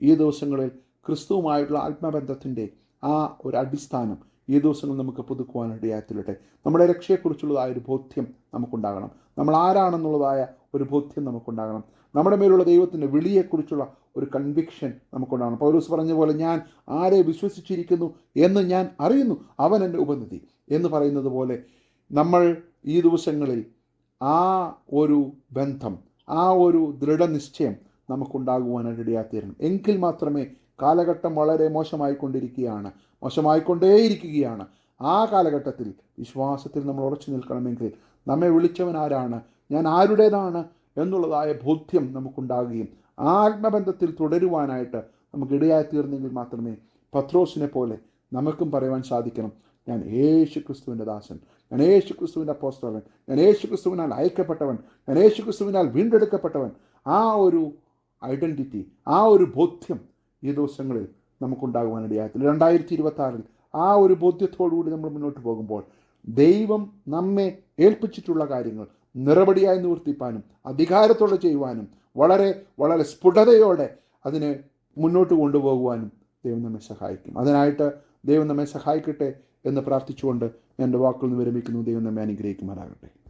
ഈ ദിവസങ്ങളിൽ ക്രിസ്തുവുമായിട്ടുള്ള ആത്മബന്ധത്തിൻ്റെ ആ ഒരു അടിസ്ഥാനം ഈ ദിവസങ്ങൾ നമുക്ക് പുതുക്കുവാനിടയായിത്തീരട്ടെ. നമ്മുടെ രക്ഷയെക്കുറിച്ചുള്ളതായ ഒരു ബോധ്യം നമുക്കുണ്ടാകണം. നമ്മൾ ആരാണെന്നുള്ളതായ ഒരു ബോധ്യം നമുക്കുണ്ടാകണം. നമ്മുടെ മേലുള്ള ദൈവത്തിൻ്റെ വിളിയെക്കുറിച്ചുള്ള ഒരു കൺവിക്ഷൻ നമുക്കുണ്ടാകണം. പൗലോസ് പറഞ്ഞ പോലെ ഞാൻ ആരെ വിശ്വസിച്ചിരിക്കുന്നു എന്ന് ഞാൻ അറിയുന്നു, അവൻ എൻ്റെ ഉപനിധി എന്ന് പറയുന്നത് പോലെ നമ്മൾ ഈ ദിവസങ്ങളിൽ ആ ഒരു ബന്ധം, ആ ഒരു ദൃഢനിശ്ചയം നമുക്കുണ്ടാകുവാനായിട്ട് ഇടയായിത്തീരണം. എങ്കിൽ മാത്രമേ, കാലഘട്ടം വളരെ മോശമായിക്കൊണ്ടേയിരിക്കുകയാണ്. ആ കാലഘട്ടത്തിൽ വിശ്വാസത്തിൽ നമ്മൾ ഉറച്ചു നിൽക്കണമെങ്കിൽ നമ്മെ വിളിച്ചവൻ ആരാണ്, ഞാൻ ആരുടേതാണ് എന്നുള്ളതായ ബോധ്യം നമുക്കുണ്ടാകുകയും ആ ആത്മബന്ധത്തിൽ തുടരുവാനായിട്ട് നമുക്ക് ഇടയായിത്തീർന്നെങ്കിൽ മാത്രമേ പത്രോസിനെ പോലെ നമുക്കും പറയുവാൻ സാധിക്കണം, ഞാൻ യേശു ക്രിസ്തുവിൻ്റെ ദാസൻ, ഞാൻ യേശു ക്രിസ്തുവിൻ്റെ അപ്പോസ്തലൻ, ഞാൻ യേശു ക്രിസ്തുവിനാൽ അയക്കപ്പെട്ടവൻ, ഞാൻ യേശു ക്രിസ്തുവിനാൽ വീണ്ടെടുക്കപ്പെട്ടവൻ. ആ ഒരു ഐഡൻറ്റിറ്റി, ആ ഒരു ബോധ്യം ഈ ദിവസങ്ങളിൽ നമുക്കുണ്ടാകുവാനിടയായിട്ടില്ല. 2026 ആ ഒരു ബോധ്യത്തോടുകൂടി നമ്മൾ മുന്നോട്ട് പോകുമ്പോൾ ദൈവം നമ്മെ ഏൽപ്പിച്ചിട്ടുള്ള കാര്യങ്ങൾ നിറപടിയായി നിവർത്തിപ്പാനും അധികാരത്തോടെ ചെയ്യുവാനും വളരെ വളരെ സ്ഫുടതയോടെ അതിനെ മുന്നോട്ട് കൊണ്ടുപോകുവാനും ദൈവം നമ്മെ സഹായിക്കും. അതിനായിട്ട് ദൈവം നമ്മെ സഹായിക്കട്ടെ എന്ന് പ്രാർത്ഥിച്ചുകൊണ്ട് ഞാൻ എൻ്റെ വാക്കുകൾ നിന്ന് വിരമിക്കുന്നു. ദൈവം നമ്മെ അനുഗ്രഹിക്കുമാറാകട്ടെ.